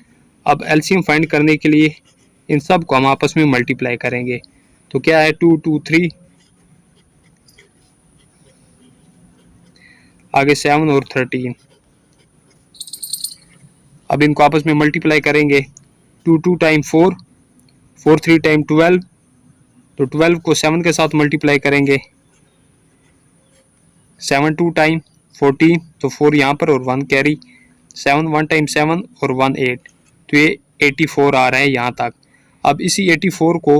S1: अब एलसीएम फाइंड करने के लिए इन सब को हम आपस में मल्टीप्लाई करेंगे। तो क्या है 2 2 3, आगे 7 और 13। अब इनको आपस में मल्टीप्लाई करेंगे। 2 2 टाइम 4, 4 3 टाइम 12, तो 12 को 7 के साथ मल्टीप्लाई करेंगे। 7 2 टाइम 14, तो 4 यहाँ पर और 1 कैरी। 7 1 टाइम 7 और 1 8, तो ये 84 आ रहा है यहाँ तक। अब इसी 84 को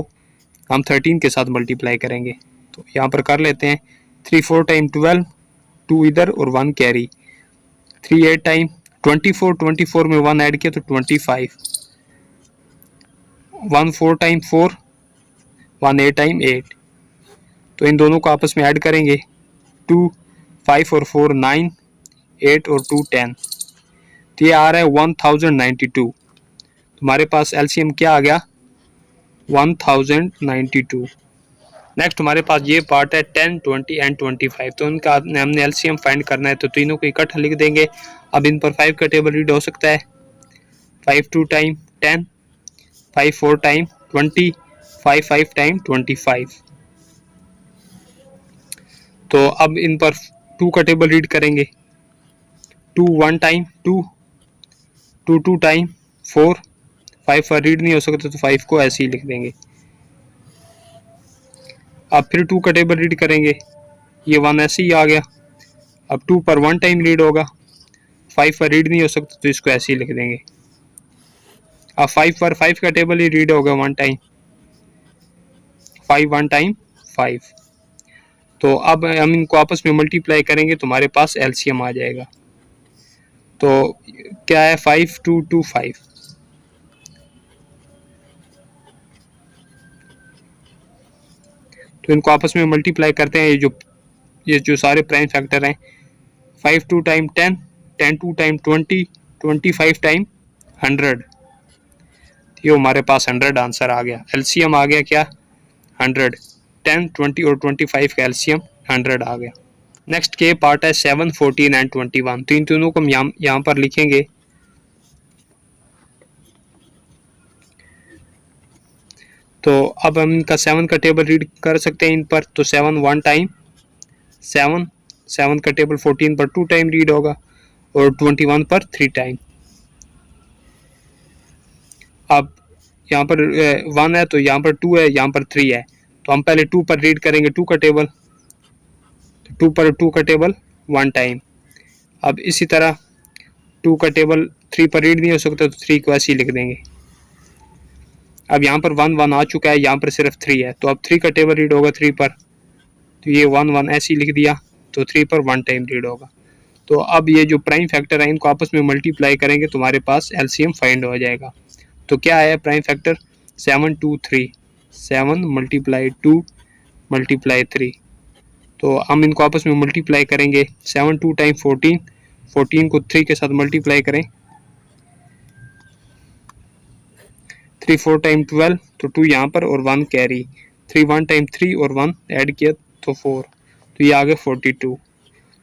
S1: हम 13 के साथ मल्टीप्लाई करेंगे। तो यहाँ पर कर लेते हैं 3 4 टाइम 12, 2 इधर और 1 कैरी, 3 8 टाइम 24, 24 में 1 ऐड किया तो 25, 1 4 टाइम 4, 1 8 टाइम 8। तो इन दोनों को आपस में ऐड करेंगे, 2 5 और 4 9, 8 और 2 10, तो ये आ रहा है 1092। तुम्हारे पास एलसीएम क्या आ गया, 1092। नेक्स्ट हमारे पास ये पार्ट है 10 20 एंड 25। तो इनका हमने एलसीएम फाइंड करना है, तो तीनों को इकट्ठा लिख देंगे। अब इन पर 5 का टेबल रीड हो सकता है, 5 2 टाइम 10, 5 4 टाइम 20, 5 5 टाइम 25। तो अब इन पर 2 का टेबल रीड करेंगे, 2 1 टाइम 2, 2 2 टाइम 4, 5 पर रीड नहीं हो सकता तो 5 को ऐसे ही लिख देंगे। अब फिर 2 का टेबल रीड करेंगे, ये 1 ऐसे ही आ गया। अब 2 पर 1 टाइम रीड होगा, 5 पर रीड नहीं हो सकता तो इसको ऐसे ही लिख देंगे। अब 5 पर 5 का टेबल ही रीड होगा 1 टाइम, 5 1 टाइम 5। तो अब हम इनको आपस में मल्टीप्लाई करेंगे तो हमारे पास एलसीएम आ जाएगा। तो क्या है, 5 2 2 5। तो इनको आपस में मल्टीप्लाई करते हैं। ये जो सारे प्राइम फैक्टर हैं, 5 2 टाइम 10, 10 2 टाइम 20, 25 टाइम 100। ये हमारे पास 100 आंसर आ गया। एलसीएम आ गया क्या, 100। 10 20 और 25 का एलसीएम 100 आ गया। नेक्स्ट के पार्ट है 7 14 एंड 21। तो इन दोनों को हम यहाँ पर लिखेंगे। तो अब हम इनका 7 का टेबल रीड कर सकते हैं इन पर। तो 7 1 टाइम 7, 7 का टेबल 14 पर 2 टाइम रीड होगा और 21 पर 3 टाइम। अब यहाँ पर 1 है तो यहाँ पर 2 है, यहाँ पर 3 है। तो हम पहले 2 पर रीड करेंगे 2 का टेबल, 2 पर 2 का टेबल 1 टाइम। अब इसी तरह 2 का टेबल 3 पर रीड नहीं हो सकता तो 3 को ऐसे ही लिख देंगे। अब यहाँ पर 1 1 आ चुका है, यहाँ पर सिर्फ 3 है। तो अब 3 का टेबल रीड होगा 3 पर, तो ये 1 1 ऐसे ही लिख दिया। तो 3 पर 1 टाइम रीड होगा। तो अब ये जो प्राइम फैक्टर है इनको आपस में मल्टीप्लाई करेंगे तो हमारे पास एलसीएम फाइंड हो जाएगा। तो क्या है प्राइम फैक्टर, 7 2 3, 7 मल्टीप्लाई 2 मल्टीप्लाई 3। तो हम इनको आपस में मल्टीप्लाई करेंगे, 7 2 टाइम 14, 14 को 3 के साथ मल्टीप्लाई करें, 3 4 टाइम 12, तो 2 यहाँ पर और 1 कैरी, 3 1 टाइम 3 और 1 ऐड किया तो 4। तो ये आ गया 42।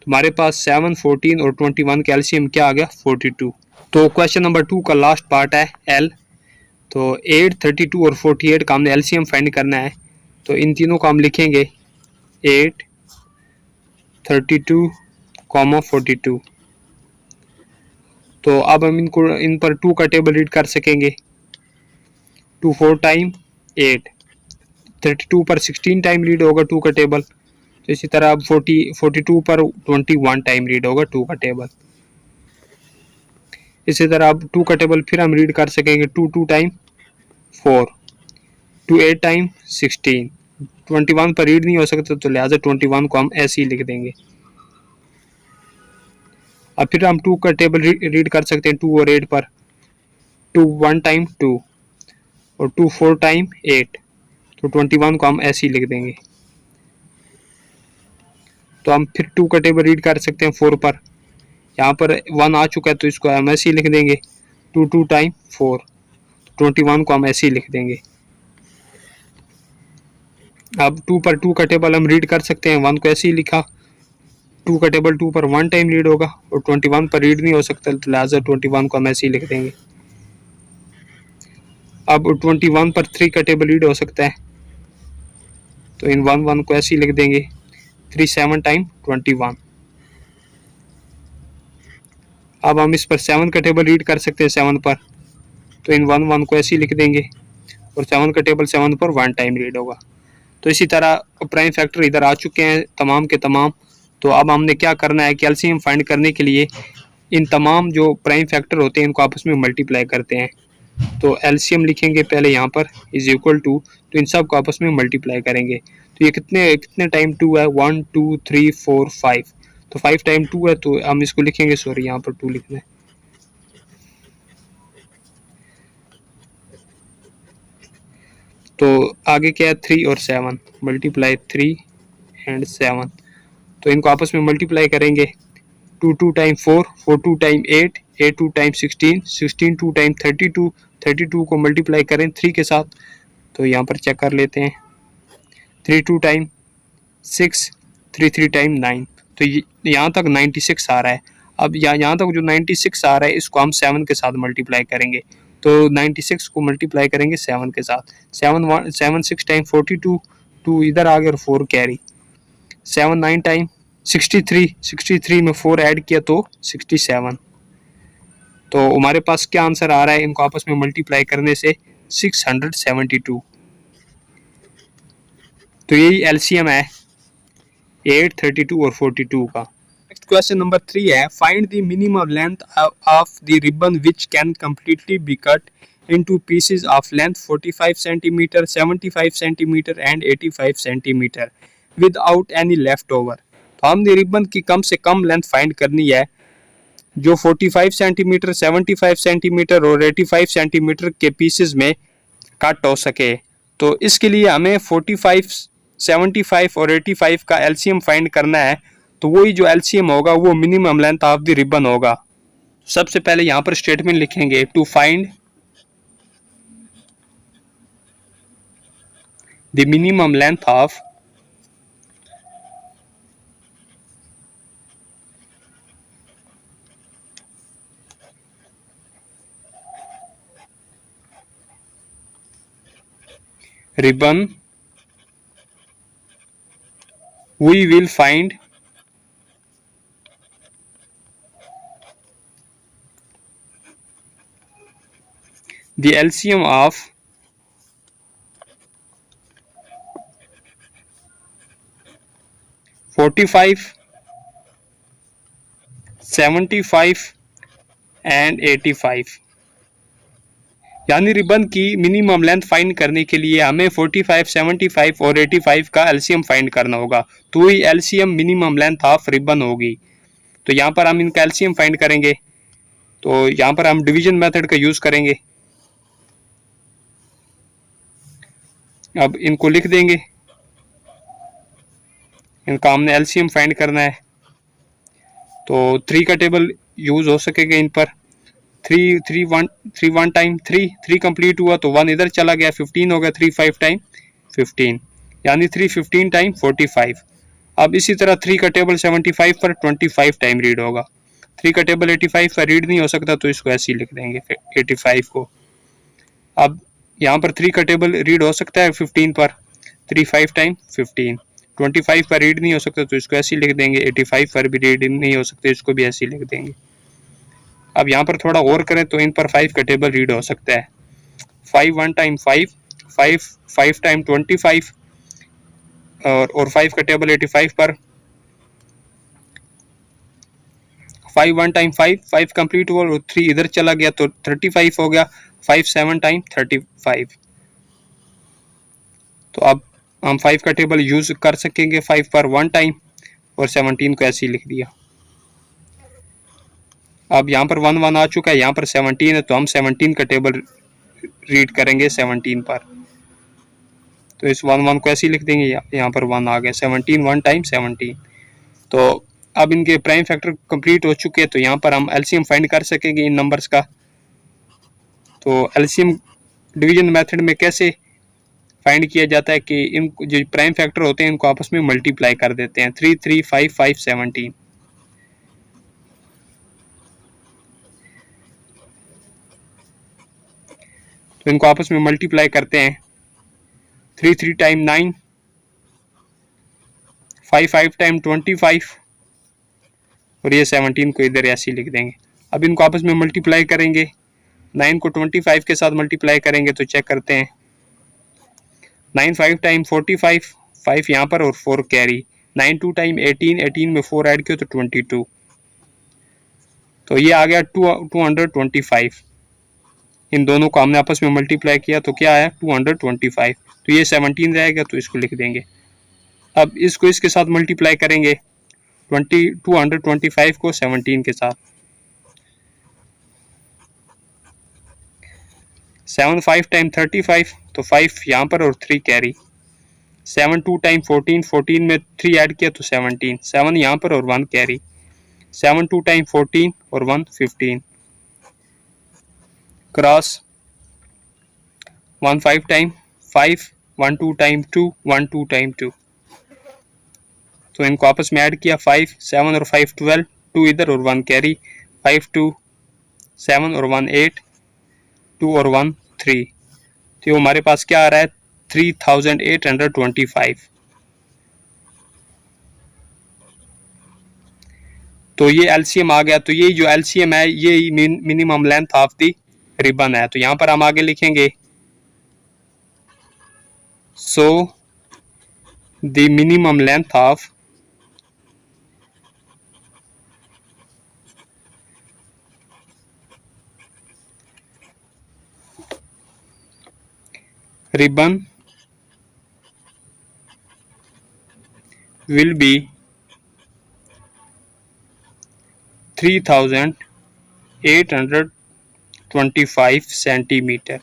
S1: हमारे पास 7 14 और 21 का एलसीएम क्या आ गया, 42। तो क्वेश्चन नंबर 2 का लास्ट पार्ट है एल। तो 8 32 और 48 का हमने एलसीएम फाइंड करना है। तो इन तीनों को हम लिखेंगे 8 32 42। तो अब हम इनको इन पर 2 का टेबल रीड कर सकेंगे, 2 4 टाइम 8, 32 पर 16 टाइम रीड होगा 2 का टेबल। तो इसी तरह अब 42 पर 21 टाइम रीड होगा 2 का टेबल। इसी तरह अब 2 का टेबल फिर हम रीड कर सकेंगे, 2 2 टाइम 4, 2 8 टाइम 16, 21 पर रीड नहीं हो सकता तो लिहाजा 21 को हम ऐसे ही लिख देंगे। अब फिर हम 2 का टेबल रीड कर सकते हैं 2 और 8 पर, 2 1 टाइम 2 और 2 4 टाइम 8, तो 21 को हम ऐसे ही लिख देंगे। तो हम फिर 2 का टेबल रीड कर सकते हैं 4 पर, यहाँ पर 1 आ चुका है तो इसको हम ऐसे ही लिख देंगे, 2 2 टाइम 4, 21 को हम ऐसे ही लिख देंगे। अब 2 पर 2 का टेबल हम रीड कर सकते हैं, 1 को ऐसे ही लिखा, 2 का टेबल 2 पर 1 टाइम रीड होगा और 21 पर रीड नहीं हो सकता तो लिहाजा 21 को हम ऐसे ही लिख देंगे। अब 21 पर 3 का टेबल रीड हो सकता है तो इन 1 1 को ऐसे ही लिख देंगे, 3 7 टाइम 21। अब हम इस पर 7 का टेबल रीड कर सकते हैं 7 पर, तो इन 1 1 को ऐसे ही लिख देंगे और 7 का टेबल 7 पर 1 टाइम रीड होगा। तो इसी तरह प्राइम फैक्टर इधर आ चुके हैं तमाम के तमाम। तो अब हमने क्या करना है कि एलसीएम फाइंड करने के लिए इन तमाम जो प्राइम फैक्टर होते हैं इनको आपस में मल्टीप्लाई करते हैं। तो एलसीएम लिखेंगे पहले यहाँ पर इज इक्वल टू, तो इन सब को आपस में मल्टीप्लाई करेंगे। तो ये कितने कितने टाइम 2 है, 1 2 3 4 5, तो 5 टाइम 2 है, तो हम इसको लिखेंगे, सॉरी यहाँ पर 2 लिखना है। तो आगे क्या है 3 और 7, मल्टीप्लाई 3 एंड 7, तो इनको आपस में मल्टीप्लाई करेंगे। 2 2 टाइम 4, 4 2 टाइम 8, 8 2 टाइम 16, 16 2 टाइम 32, 32 को मल्टीप्लाई करें 3 के साथ, तो यहाँ पर चेक कर लेते हैं। 3 2 टाइम 6, 3 3 टाइम 9, तो यहाँ तक 96 आ रहा है। अब यहाँ तक जो 96 आ रहा है इसको हम 7 के साथ मल्टीप्लाई करेंगे, तो 96 को मल्टीप्लाई करेंगे 7 के साथ। 7 6 टाइम 42, 2 इधर आ गया और 4 कैरी। 7 9 टाइम 63, 63 में 4 ऐड किया तो 67। तो हमारे पास क्या आंसर आ रहा है इनको आपस में मल्टीप्लाई करने से, 672। तो यही एलसीएम है 8, 32 और 42 का। नेक्स्ट क्वेश्चन नंबर 3 है, find the minimum length of the ribbon which can completely be cut into pieces of length 45 centimeter, 75 centimeter and 85 centimeter without any leftover। तो हमने रिबन की कम से कम लेंथ फाइंड करनी है जो 45 सेंटीमीटर, 75 सेंटीमीटर और 85 centimetre के पीसेस में कट हो सके। तो इसके लिए हमें 45, 75 और 85 का एलसीएम फाइंड करना है। तो वही जो एलसीएम होगा वो minimum length of the ribbon होगा। सबसे पहले यहाँ पर स्टेटमेंट लिखेंगे, to find the minimum length of ribbon, we will find the LCM of 45, 75 and 85। यानी रिबन की मिनिमम लेंथ फाइंड करने के लिए हमें 45, 75 और 85 का एलसीएम फाइंड करना होगा, तो ही LCM minimum length of ribbon होगी। तो यहाँ पर हम इनका एलसीएम फाइंड करेंगे, तो यहाँ पर हम डिवीजन मेथड का यूज करेंगे। अब इनको लिख देंगे, इनका हमने एलसीएम फाइंड करना है। तो 3 का टेबल यूज हो सकेगा इन पर। 3 1 टाइम 3 कंप्लीट हुआ तो 1 इधर चला गया, 15 हो गया। 3 5 टाइम 15, यानी 3 15 टाइम 45। अब इसी तरह 3 का टेबल 75 पर 25 टाइम रीड होगा। 3 का टेबल 85 पर रीड नहीं हो सकता, तो इसको ऐसे ही लिख देंगे 85 को। अब यहाँ पर 3 का टेबल रीड हो सकता है 15 पर, 3 5 टाइम 15। 25 पर रीड नहीं हो सकता, तो इसको ऐसे ही लिख देंगे। 85 पर भी रीड नहीं हो सकते, इसको भी ऐसे ही लिख देंगे। अब यहाँ पर थोड़ा और करें तो इन पर 5 का टेबल रीड हो सकता है। 5 1 टाइम 5, 5 टाइम 25 और 5 का टेबल 85 पर। 5 1 टाइम 5 कंप्लीट हुआ और 3 इधर चला गया तो 35 हो गया। 5 7 टाइम 35। तो अब हम 5 का टेबल यूज कर सकेंगे 5 पर 1 टाइम और 17 को ऐसे ही लिख दिया। अब यहाँ पर 1 1 आ चुका है, यहाँ पर 17 है, तो हम 17 का टेबल रीड करेंगे 17 पर। तो इस 1 1 को ऐसे ही लिख देंगे, यहाँ पर 1 आ गया। 17 1 टाइम 17। तो अब इनके प्राइम फैक्टर कंप्लीट हो चुके हैं, तो यहाँ पर हम एलसीएम फाइंड कर सकेंगे इन नंबर्स का। तो एलसीएम डिवीजन मेथड में कैसे फाइंड किया जाता है कि इन जो प्राइम फैक्टर होते हैं इनको आपस में मल्टीप्लाई कर देते हैं। 3 3 5 5 17। तो इनको आपस में मल्टीप्लाई करते हैं। 3 3 टाइम 9, 5 5 टाइम 25 और ये 17 को इधर ऐसे लिख देंगे। अब इनको आपस में मल्टीप्लाई करेंगे। 9 को 25 के साथ मल्टीप्लाई करेंगे तो चेक करते हैं। 9 5 टाइम 45, 5 यहाँ पर और 4 कैरी। 9 2 टाइम 18, 18 में 4 ऐड किया तो 22। तो ये आ गया 225। इन दोनों को हमने आपस में मल्टीप्लाई किया तो क्या आया 225। तो ये 17 रहेगा, तो इसको लिख देंगे। अब इसको इसके साथ मल्टीप्लाई करेंगे, 225 को 17 के साथ। 7 5 टाइम 35, तो 5 यहाँ पर और 3 कैरी। 7 2 टाइम 14, 14 में 3 ऐड किया तो 17, 7 यहाँ पर और 1 कैरी। 7 2 टाइम 14 और 1 15, क्रॉस 1 5 टाइम 5, 1 2 टाइम 2, 1 2 टाइम 2, तो इनको आपस में ऐड किया 5, 7 और 5 12, 2 इधर और 1 कैरी। 5 2 7 और 1 8, 2 और 1 3, तो हमारे पास क्या आ रहा है 3825। तो ये एलसीएम आ गया। तो ये जो एलसीएम है ये minimum length of the ribbon है। तो यहाँ पर हम आगे लिखेंगे so the minimum length of ribbon will be 3825 centimetre.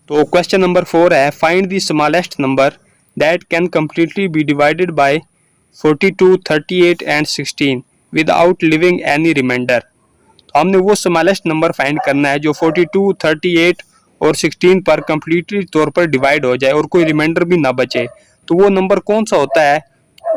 S1: तो क्वेश्चन नंबर 4 है, find the smallest number that can completely be divided by 42, 38 and 16 without leaving any remainder. तो हमने वो स्मॉलेस्ट नंबर फाइंड करना है जो 42, 38 और 16 पर कम्प्लीटली तौर पर डिवाइड हो जाए और कोई रिमाइंडर भी ना बचे। तो वो नंबर कौन सा होता है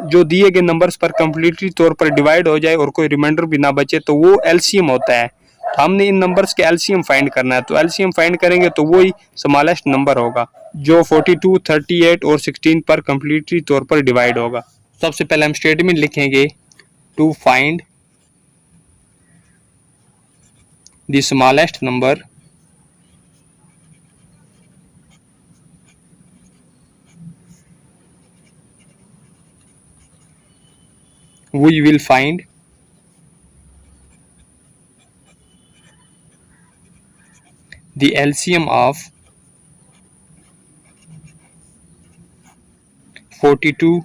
S1: जो दिए गए नंबर्स पर कम्प्लीटली तौर पर डिवाइड हो जाए और कोई रिमाइंडर भी ना बचे? तो वो एलसीएम होता है। तो हमने इन नंबर्स के एलसीएम फाइंड करना है। तो एलसीएम फाइंड करेंगे तो वही स्मॉलेस्ट नंबर होगा जो 42, 38 और 16 पर कम्प्लीटली तौर पर डिवाइड होगा। सबसे पहले हम स्टेटमेंट लिखेंगे to find the smallest number we will find the LCM of 42,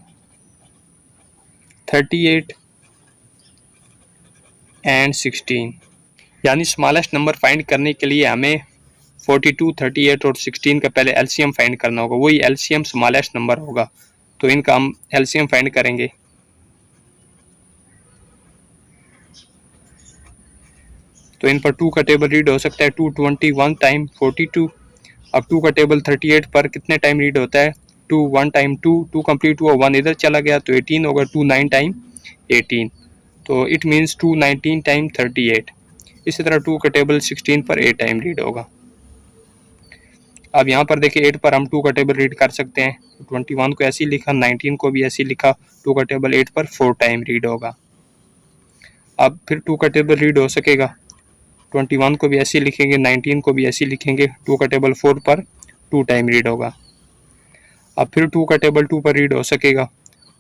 S1: 38 and 16। यानी स्मॉलेस्ट नंबर फाइंड करने के लिए हमें 42, 38 और 16 का पहले एलसीएम फाइंड करना होगा, वही एलसीएम स्मॉलेस्ट नंबर होगा। तो इनका हम एलसीएम फाइंड करेंगे। तो इन पर 2 का टेबल रीड हो सकता है 221 टाइम 42। अब 2 का टेबल 38 पर कितने टाइम रीड होता है 2 1 टाइम 2, 2 कंप्लीट हुआ 1 इधर चला गया तो 18 होगा। 2 9 टाइम 18, तो इट मीन्स 2 19 टाइम 38। इसी तरह 2 का टेबल 16 पर 8 टाइम रीड होगा। अब यहाँ पर देखिए 8 पर हम 2 का टेबल रीड कर सकते हैं। 21 को ऐसे ही लिखा, 19 को भी ऐसे ही लिखा। 2 का टेबल 8 पर 4 टाइम रीड होगा। अब फिर 2 का टेबल रीड हो सकेगा, 21 को भी ऐसे लिखेंगे, 19 को भी ऐसे लिखेंगे। 2 का टेबल 4 पर 2 टाइम रीड होगा। अब फिर 2 का टेबल 2 पर रीड हो सकेगा,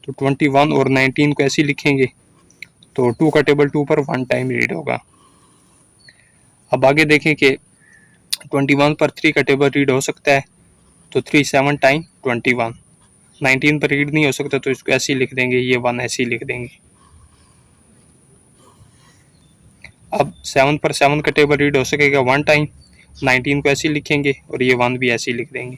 S1: तो 21 और 19 को ऐसे लिखेंगे, तो 2 का टेबल 2 पर 1 टाइम रीड होगा। अब आगे देखें कि 21 पर 3 का टेबल रीड हो सकता है, तो 3 7 टाइम 21। 19 पर रीड नहीं हो सकता तो इसको ऐसे ही लिख देंगे, ये 1 ऐसे ही लिख देंगे। अब 7 पर 7 का टेबल रीड हो सकेगा 1 टाइम, 19 को ऐसे ही लिखेंगे और ये 1 भी ऐसे ही लिख देंगे।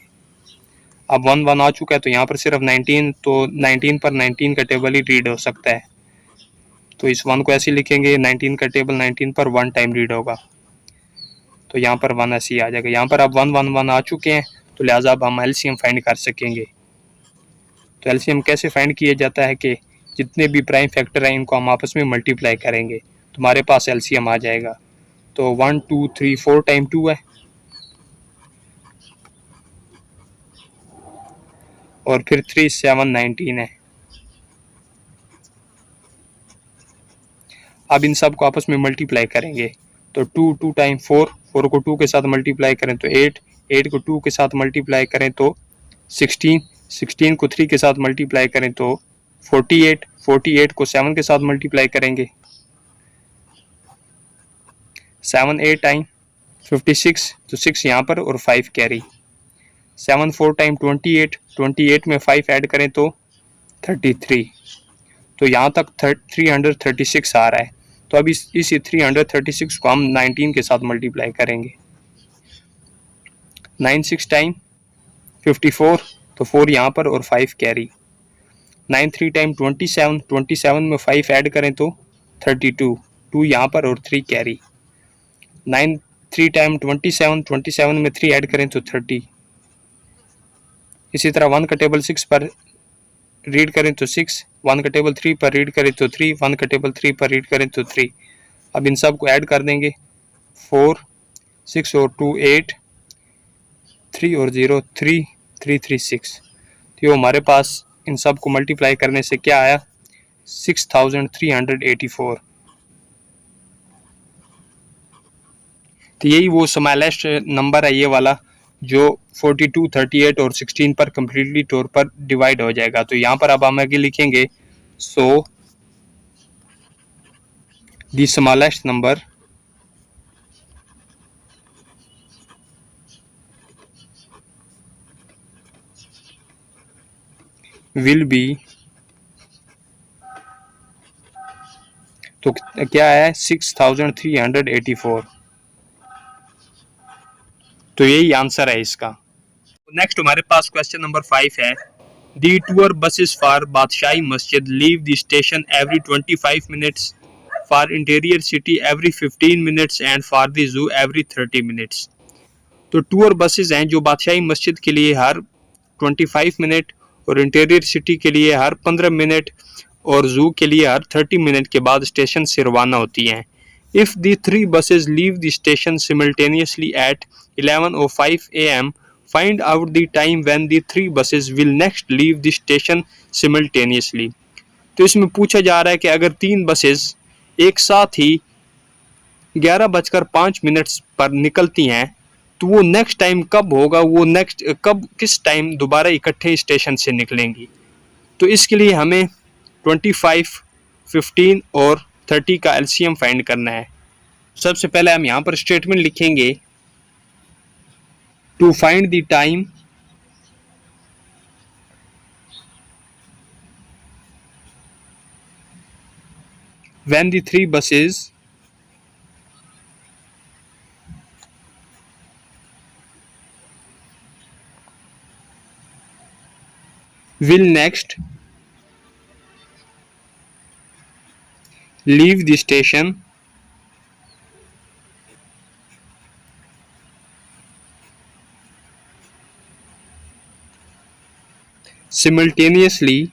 S1: अब 1 1 आ चुका है तो यहाँ पर सिर्फ 19, तो 19 पर 19 का टेबल ही रीड हो सकता है, तो इस 1 को ऐसे लिखेंगे। 19 का टेबल 19 पर 1 टाइम रीड होगा, तो यहाँ पर 1 ऐसे ही आ जाएगा। यहाँ पर अब 1 1 1 आ चुके हैं, तो लिहाजा अब हम एलसीएम फाइंड कर सकेंगे। तो एलसीएम कैसे फाइंड किया जाता है कि जितने भी प्राइम फैक्टर हैं इनको हम आपस में मल्टीप्लाई करेंगे, तुम्हारे पास एलसीएम आ जाएगा। तो 1 2 3 4 टाइम 2 है, और फिर 3 7 19 है। अब इन सब को आपस में मल्टीप्लाई करेंगे, तो 2 2 टाइम 4, 4 को 2 के साथ मल्टीप्लाई करें तो 8, 8 को 2 के साथ मल्टीप्लाई करें तो 16, 16 को 3 के साथ मल्टीप्लाई करें तो 48, 48 को 7 के साथ मल्टीप्लाई करेंगे, 7 8 टाइम 56 तो 6 यहाँ पर और 5 कैरी। 7 4 टाइम 28, 28 में 5 ऐड करें तो 33, तो यहाँ तक 336 आ रहा है। तो अब इस 336 को हम 19 के साथ मल्टीप्लाई करेंगे। 9 6 टाइम 54, तो 4 यहाँ पर और 5 कैरी। 9 3 टाइम 27, 27 में 5 ऐड करें तो 32, 2 यहाँ पर और 3 कैरी। 9 3 टाइम 27, 27 में 3 ऐड करें तो 30। इसी तरह 1 का टेबल 6 पर रीड करें तो 6, 1 का टेबल 3 पर रीड करें तो 3, 1 का टेबल 3 पर रीड करें तो 3। अब इन सब को ऐड कर देंगे। 4 6 और 2 8, 3 और 0 3, 3 3 6। तो ये हमारे पास इन सब को मल्टीप्लाई करने से क्या आया, 6384। तो यही वो स्मॉलेस्ट नंबर है ये वाला, जो 42, 38 और 16 पर कम्प्लीटली तौर पर डिवाइड हो जाएगा। तो यहाँ पर अब हम आगे लिखेंगे, so the smallest number will be, तो क्या है 6384। तो यही आंसर है इसका। नेक्स्ट हमारे पास क्वेश्चन नंबर 5 है, दी टूर बसेस फॉर बादशाही मस्जिद leave the station every 25 minutes, for interior city every 15 minutes and for the zoo every 30 minutes. तो टूर बसेस हैं जो बादशाही मस्जिद के लिए हर 25 मिनट और इंटीरियर सिटी के लिए हर 15 मिनट और जू के लिए हर 30 मिनट के बाद स्टेशन से रवाना होती हैं। If the three buses leave the station simultaneously at 11:05 a.m., find out the time when the three buses will next leave the station simultaneously. तो इसमें पूछा जा रहा है कि अगर 3 बसेस एक साथ ही 11:05 पर निकलती हैं तो वो नेक्स्ट टाइम कब होगा, वो नेक्स्ट कब किस टाइम दोबारा इकट्ठे स्टेशन से निकलेंगी। तो इसके लिए हमें 25, 15 और 30 का एलसीएम फाइंड करना है। सबसे पहले हम यहाँ पर स्टेटमेंट लिखेंगे, to find the time when the three buses will next leave the station simultaneously,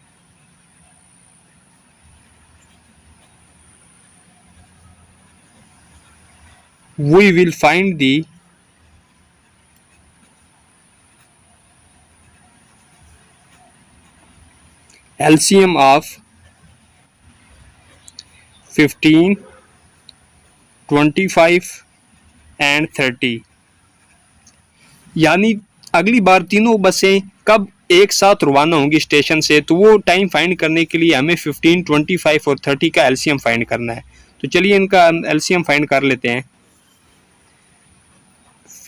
S1: we will find the LCM of 15, 25 and 30। यानी अगली बार तीनों बसें कब एक साथ रवाना होंगी स्टेशन से, तो वो टाइम फाइंड करने के लिए हमें 15, 25 और 30 का एलसीएम फाइंड करना है। तो चलिए इनका एलसीएम फाइंड कर लेते हैं।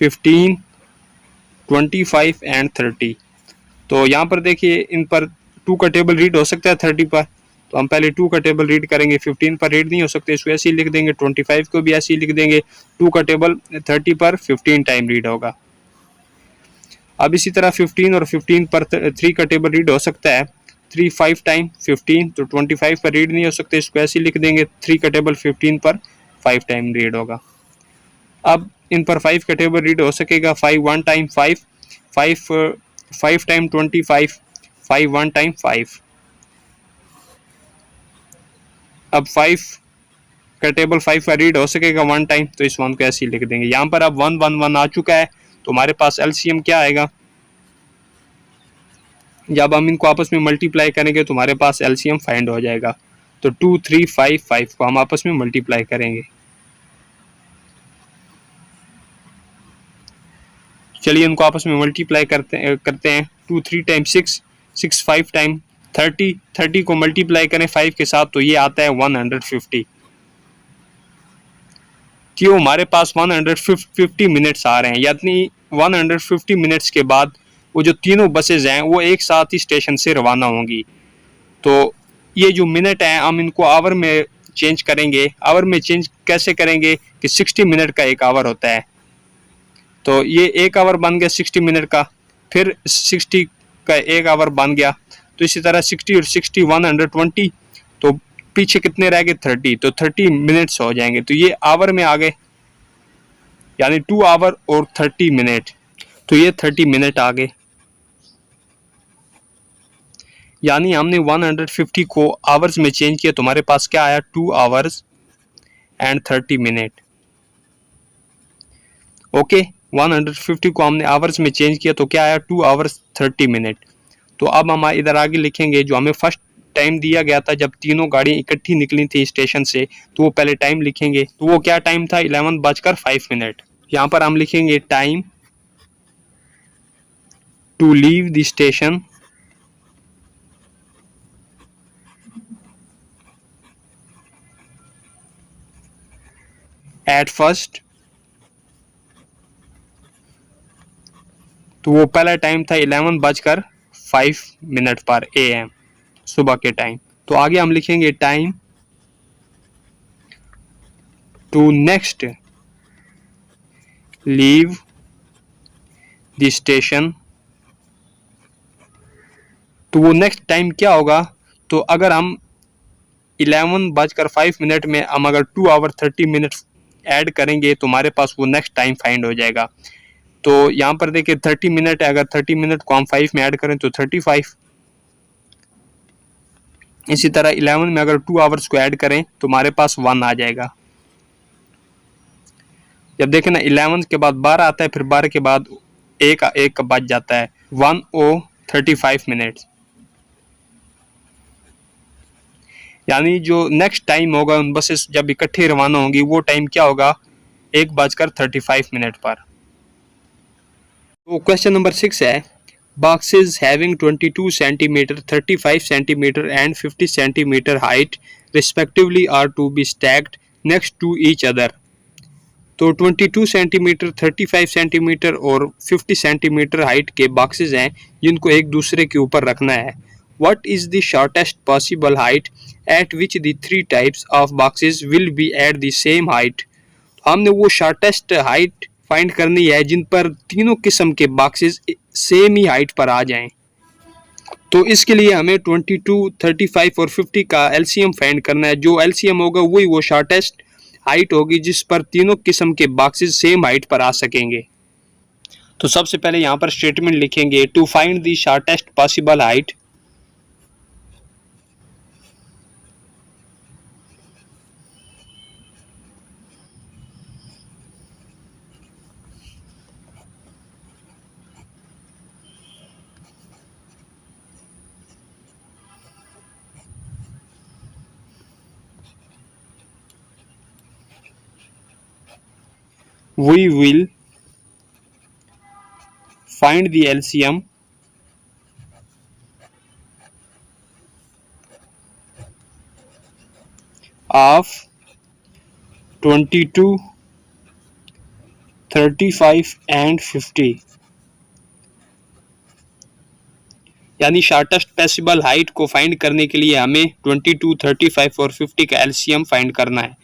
S1: 15, 25 एंड 30। तो यहाँ पर देखिए इन पर 2 का टेबल रीड हो सकता है 30 पर, तो हम पहले 2 का टेबल रीड करेंगे। 15 पर रीड नहीं हो सकते, इसको ऐसे ही लिख देंगे। 25 को भी ऐसे ही लिख देंगे। 2 का टेबल 30 पर 15 टाइम रीड होगा। अब इसी तरह 15 और 15 पर 3 का टेबल रीड हो सकता है 3 5 टाइम 15, तो 25 पर रीड नहीं हो सकते, इसको ऐसे ही लिख देंगे। 3 का टेबल 15 पर 5 टाइम रीड होगा। अब इन पर 5 का टेबल रीड हो सकेगा 5 1 टाइम 5, 5 टाइम 25, 5 1 टाइम 5। अब 5 का टेबल 5 का रीड हो सकेगा 1 टाइम, तो इस 1 को ऐसे ही लिख देंगे। यहाँ पर अब 1 1 1 आ चुका है, तो हमारे पास एलसीएम क्या आएगा, जब हम इनको आपस में मल्टीप्लाई करेंगे तो हमारे पास एलसीएम फाइंड हो जाएगा। तो 2 3 5 5 को हम आपस में मल्टीप्लाई करेंगे। चलिए इनको आपस में मल्टीप्लाई करते हैं। 2 3 टाइम 6, 6 5 टाइम 30, 30 को मल्टीप्लाई करें 5 के साथ, तो ये आता है 150। कि वो हमारे पास 150 मिनट्स आ रहे हैं, यानी 150 मिनट्स के बाद वो जो तीनों बसेज हैं वो एक साथ ही स्टेशन से रवाना होंगी। तो ये जो मिनट हैं हम इनको आवर में चेंज करेंगे। आवर में चेंज कैसे करेंगे कि 60 मिनट का एक आवर होता है, तो ये एक आवर बन गया 60 मिनट का, फिर 60 का एक आवर बन गया। तो इसी तरह 60 और 60 120, तो पीछे कितने रह गए 30, तो 30 मिनट्स हो जाएंगे। तो ये आवर में आ गए, यानी 2 आवर और 30 मिनट, तो ये 30 मिनट आ गए। यानी हमने 150 को आवर्स में चेंज किया, तुम्हारे पास क्या आया 2 आवर्स एंड 30 मिनट। ओके, 150 को हमने आवर्स में चेंज किया तो क्या आया 2 आवर्स 30 मिनट। तो अब हम इधर आगे लिखेंगे जो हमें फर्स्ट टाइम दिया गया था जब तीनों गाड़ियाँ इकट्ठी निकली थी स्टेशन से, तो वो पहले टाइम लिखेंगे। तो वो क्या टाइम था 11:05। यहाँ पर हम लिखेंगे time to leave the station at first, तो वो पहला टाइम था 11:05 पर AM, सुबह के टाइम। तो आगे हम लिखेंगे time to next leave the station, तो वो नेक्स्ट टाइम क्या होगा, तो अगर हम 11:05 में हम अगर 2 आवर 30 मिनट ऐड करेंगे तो हमारे पास वो नेक्स्ट टाइम फाइंड हो जाएगा। तो यहाँ पर देखिए 30 मिनट है, अगर 30 मिनट को हम 5 में ऐड करें तो 35। इसी तरह 11 में अगर 2 आवर्स को ऐड करें तो हमारे पास 1 आ जाएगा। जब देखें ना 11 के बाद 12 आता है, फिर 12 के बाद एक का बच जाता है 1:35 मिनट। यानी जो नेक्स्ट टाइम होगा उन बसेस जब इकट्ठे रवाना होंगी वो टाइम क्या होगा 1:35 पर। तो क्वेश्चन नंबर 6 है, boxes having 22 centimeter, 35 centimeter and 50 centimeter height respectively are to be stacked next to each other। तो 22 सेंटीमीटर, 35 सेंटीमीटर और 50 सेंटीमीटर हाइट के बॉक्सेस हैं जिनको एक दूसरे के ऊपर रखना है। What is the shortest possible height at which the 3 types of boxes will be at the same height। हमने वो शॉर्टेस्ट हाइट फाइंड करनी है जिन पर तीनों किस्म के बॉक्सेस सेम ही हाइट पर आ जाएं। तो इसके लिए हमें 22, 35 और 50 का एलसीएम फाइंड करना है। जो एलसीएम होगा वही वो शॉर्टेस्ट हाइट होगी जिस पर तीनों किस्म के बॉक्सेस सेम हाइट पर आ सकेंगे। तो सबसे पहले यहाँ पर स्टेटमेंट लिखेंगे to find the shortest possible height, we will find the LCM of 22, 35 and 50। यानी शॉर्टेस्ट पॉसिबल हाइट को फाइंड करने के लिए हमें 22, 35 और 50 का एलसीएम फाइंड करना है।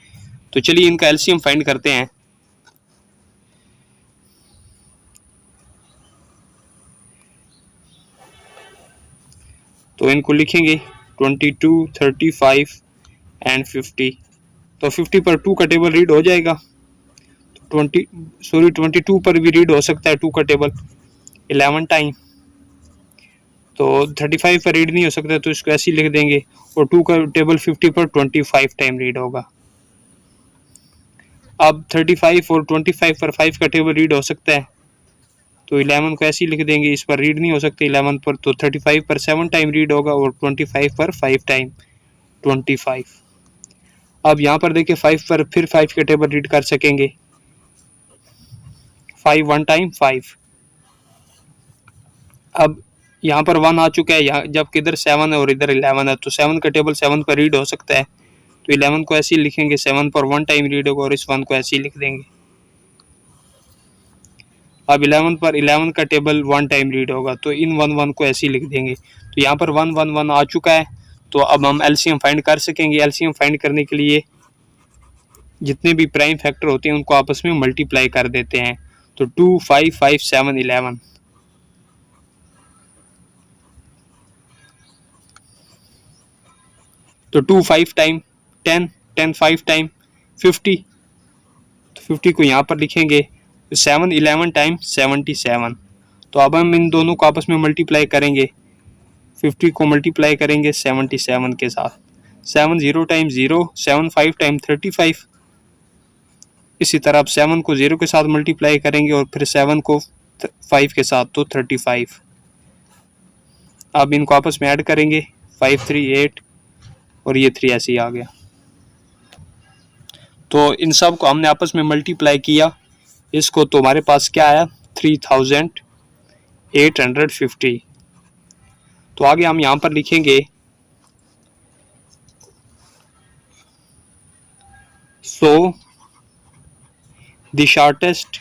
S1: तो चलिए इनका एलसीएम फाइंड करते हैं। तो इनको लिखेंगे 22, 35 एंड 50। तो 50 पर 2 का टेबल रीड हो जाएगा, 22 पर भी रीड हो सकता है 2 का टेबल 11 टाइम। तो 35 पर रीड नहीं हो सकता तो इसको ऐसे ही लिख देंगे, और 2 का टेबल 50 पर 25 टाइम रीड होगा। अब 35 और 25 पर 5 का टेबल रीड हो सकता है तो 11 को ऐसे ही लिख देंगे, इस पर रीड नहीं हो सकते 11 पर, तो 35 पर 7 टाइम रीड होगा और 25 पर 5 टाइम 25। अब यहाँ पर देखिए 5 पर फिर 5 का टेबल रीड कर सकेंगे, 5 1 टाइम 5। अब यहाँ पर 1 आ चुका है, यहाँ जबकि इधर 7 है और इधर 11 है, तो 7 का टेबल 7 पर रीड हो सकता है तो 11 को ऐसे ही लिखेंगे, 7 पर 1 टाइम रीड होगा और इस 1 को ऐसे ही लिख देंगे। अब 11 पर 11 का टेबल 1 टाइम रीड होगा तो इन 1 को ऐसे ही लिख देंगे। तो यहाँ पर 1 1 1 आ चुका है। तो अब हम एलसीएम फाइंड कर सकेंगे। एलसीएम फाइंड करने के लिए जितने भी प्राइम फैक्टर होते हैं उनको आपस में मल्टीप्लाई कर देते हैं। तो 2 5 5 7 11, तो 2 5 टाइम 10, 10 5 टाइम 50, तो 50 को यहाँ पर लिखेंगे। 7 11 टाइम 77। तो अब हम इन दोनों को आपस में मल्टीप्लाई करेंगे। 50 को मल्टीप्लाई करेंगे 77 के साथ। 7 0 टाइम 0, 7 5 टाइम 35। इसी तरह आप 7 को 0 के साथ मल्टीप्लाई करेंगे और फिर 7 को 5 के साथ, तो 35। अब इनको आपस में ऐड करेंगे, 5 3 8 और ये 3 ऐसे ही आ गया। तो इन सब को हमने आपस में मल्टीप्लाई किया इसको, तो हमारे पास क्या आया, 3850। तो आगे हम यहाँ पर लिखेंगे so the shortest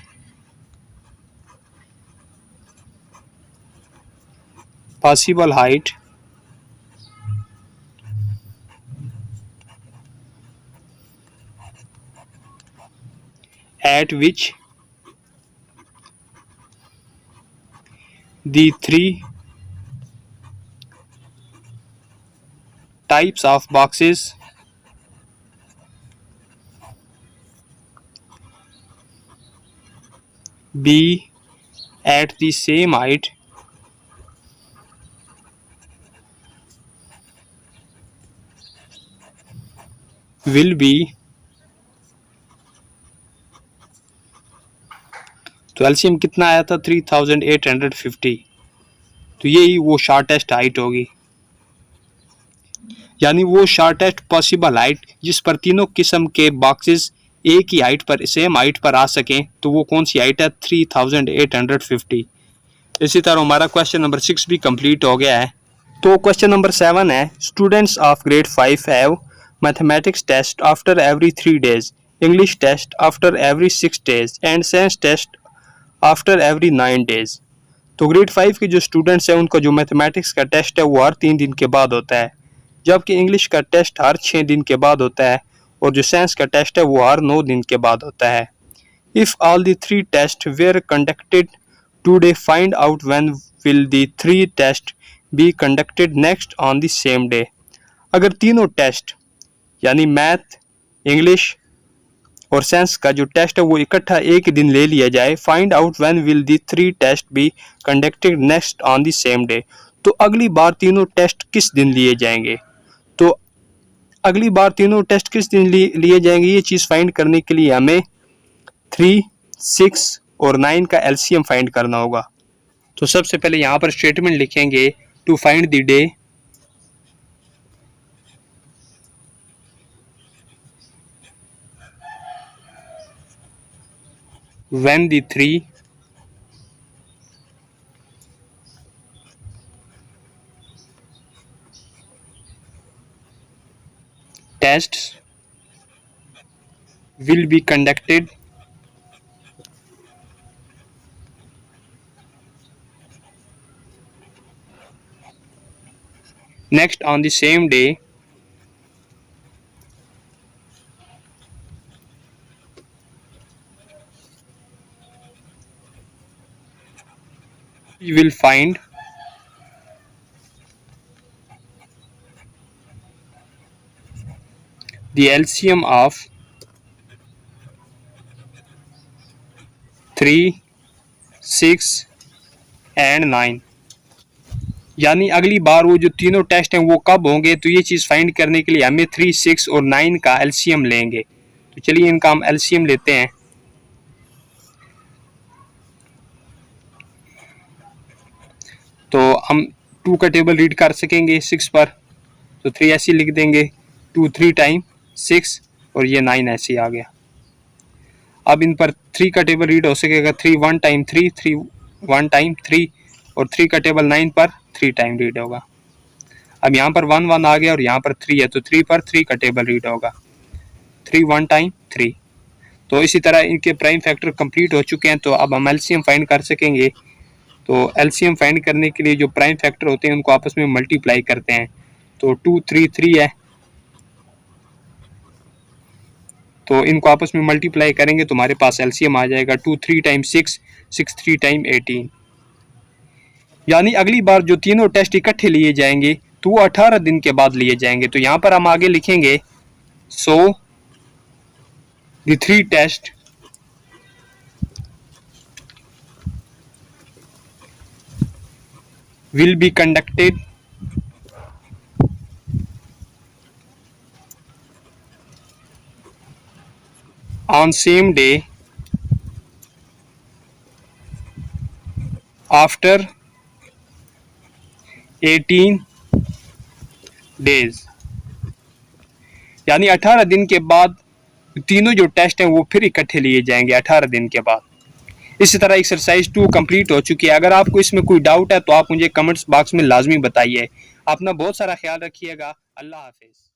S1: possible height at which the three types of boxes be at the same height will be। तो एलसीएम कितना आया था, 3850। तो यही वो शॉर्टेस्ट हाइट होगी, यानी वो शॉर्टेस्ट पॉसिबल हाइट जिस पर तीनों किस्म के बॉक्सेस एक ही हाइट पर, सेम हाइट पर आ सकें। तो वो कौन सी हाइट है, 3850। इसी तरह हमारा क्वेश्चन नंबर 6 भी कंप्लीट हो गया है। तो क्वेश्चन नंबर 7 है, students of grade 5 have mathematics test after every 3 days, English test after every 6 days and science test after every 9 days। तो ग्रेड 5 के जो स्टूडेंट्स हैं उनका जो मैथमेटिक्स का टेस्ट है वो हर 3 दिन के बाद होता है, जबकि इंग्लिश का टेस्ट हर 6 दिन के बाद होता है और जो साइंस का टेस्ट है वो हर 9 दिन के बाद होता है। If all the 3 test were conducted today, find out when will the 3 test be conducted next on the same day. अगर तीनों टेस्ट यानी मैथ, इंग्लिश और साइंस का जो टेस्ट है वो इकट्ठा एक दिन ले लिया जाए, find out when will the 3 test be conducted next on the same day. तो अगली बार तीनों टेस्ट किस दिन लिए जाएंगे, तो अगली बार तीनों टेस्ट किस दिन लिए जाएंगे, ये चीज़ फाइंड करने के लिए हमें 3, 6 और 9 का एलसीएम फाइंड करना होगा। तो सबसे पहले यहाँ पर स्टेटमेंट लिखेंगे, to find the day when the 3 tests will be conducted next on the same day, we will find the LCM of 3, 6 and 9। यानी अगली बार वो जो तीनों टेस्ट हैं वो कब होंगे, तो ये चीज़ फाइंड करने के लिए हमें 3, 6 और 9 का एलसीएम लेंगे। तो चलिए इनका हम एलसीएम लेते हैं। तो हम 2 का टेबल रीड कर सकेंगे 6 पर, तो 3 ऐसे लिख देंगे, 2 3 टाइम 6 और ये 9 ऐसे आ गया। अब इन पर 3 का टेबल रीड हो सकेगा, 3 1 टाइम 3, 3 1 टाइम 3 और 3 का टेबल 9 पर 3 टाइम रीड होगा। अब यहाँ पर 1 1 आ गया और यहाँ पर 3 है, तो 3 पर 3 का टेबल रीड होगा, 3 1 टाइम 3। तो इसी तरह इनके प्राइम फैक्टर कंप्लीट हो चुके हैं। तो अब हम एलसीएम फाइंड कर सकेंगे। तो एलसीएम फाइंड करने के लिए जो प्राइम फैक्टर होते हैं उनको आपस में मल्टीप्लाई करते हैं। तो 2 3 3 है, तो इनको आपस में मल्टीप्लाई करेंगे तो हमारे पास एलसीएम आ जाएगा 2 3 टाइम 6, 6 3 टाइम 18। यानी अगली बार जो तीनों टेस्ट इकट्ठे लिए जाएंगे तो वो 18 दिन के बाद लिए जाएंगे। तो यहाँ पर हम आगे लिखेंगे so the 3 test will be conducted on same day after 18 days। यानी 18 दिन के बाद तीनों जो टेस्ट हैं वो फिर इकट्ठे लिए जाएंगे 18 दिन के बाद। इसी तरह एक्सरसाइज 2 कंप्लीट हो चुकी है। अगर आपको इसमें कोई डाउट है तो आप मुझे कमेंट्स बॉक्स में लाजमी बताइए। अपना बहुत सारा ख्याल रखिएगा। अल्लाह हाफिज़।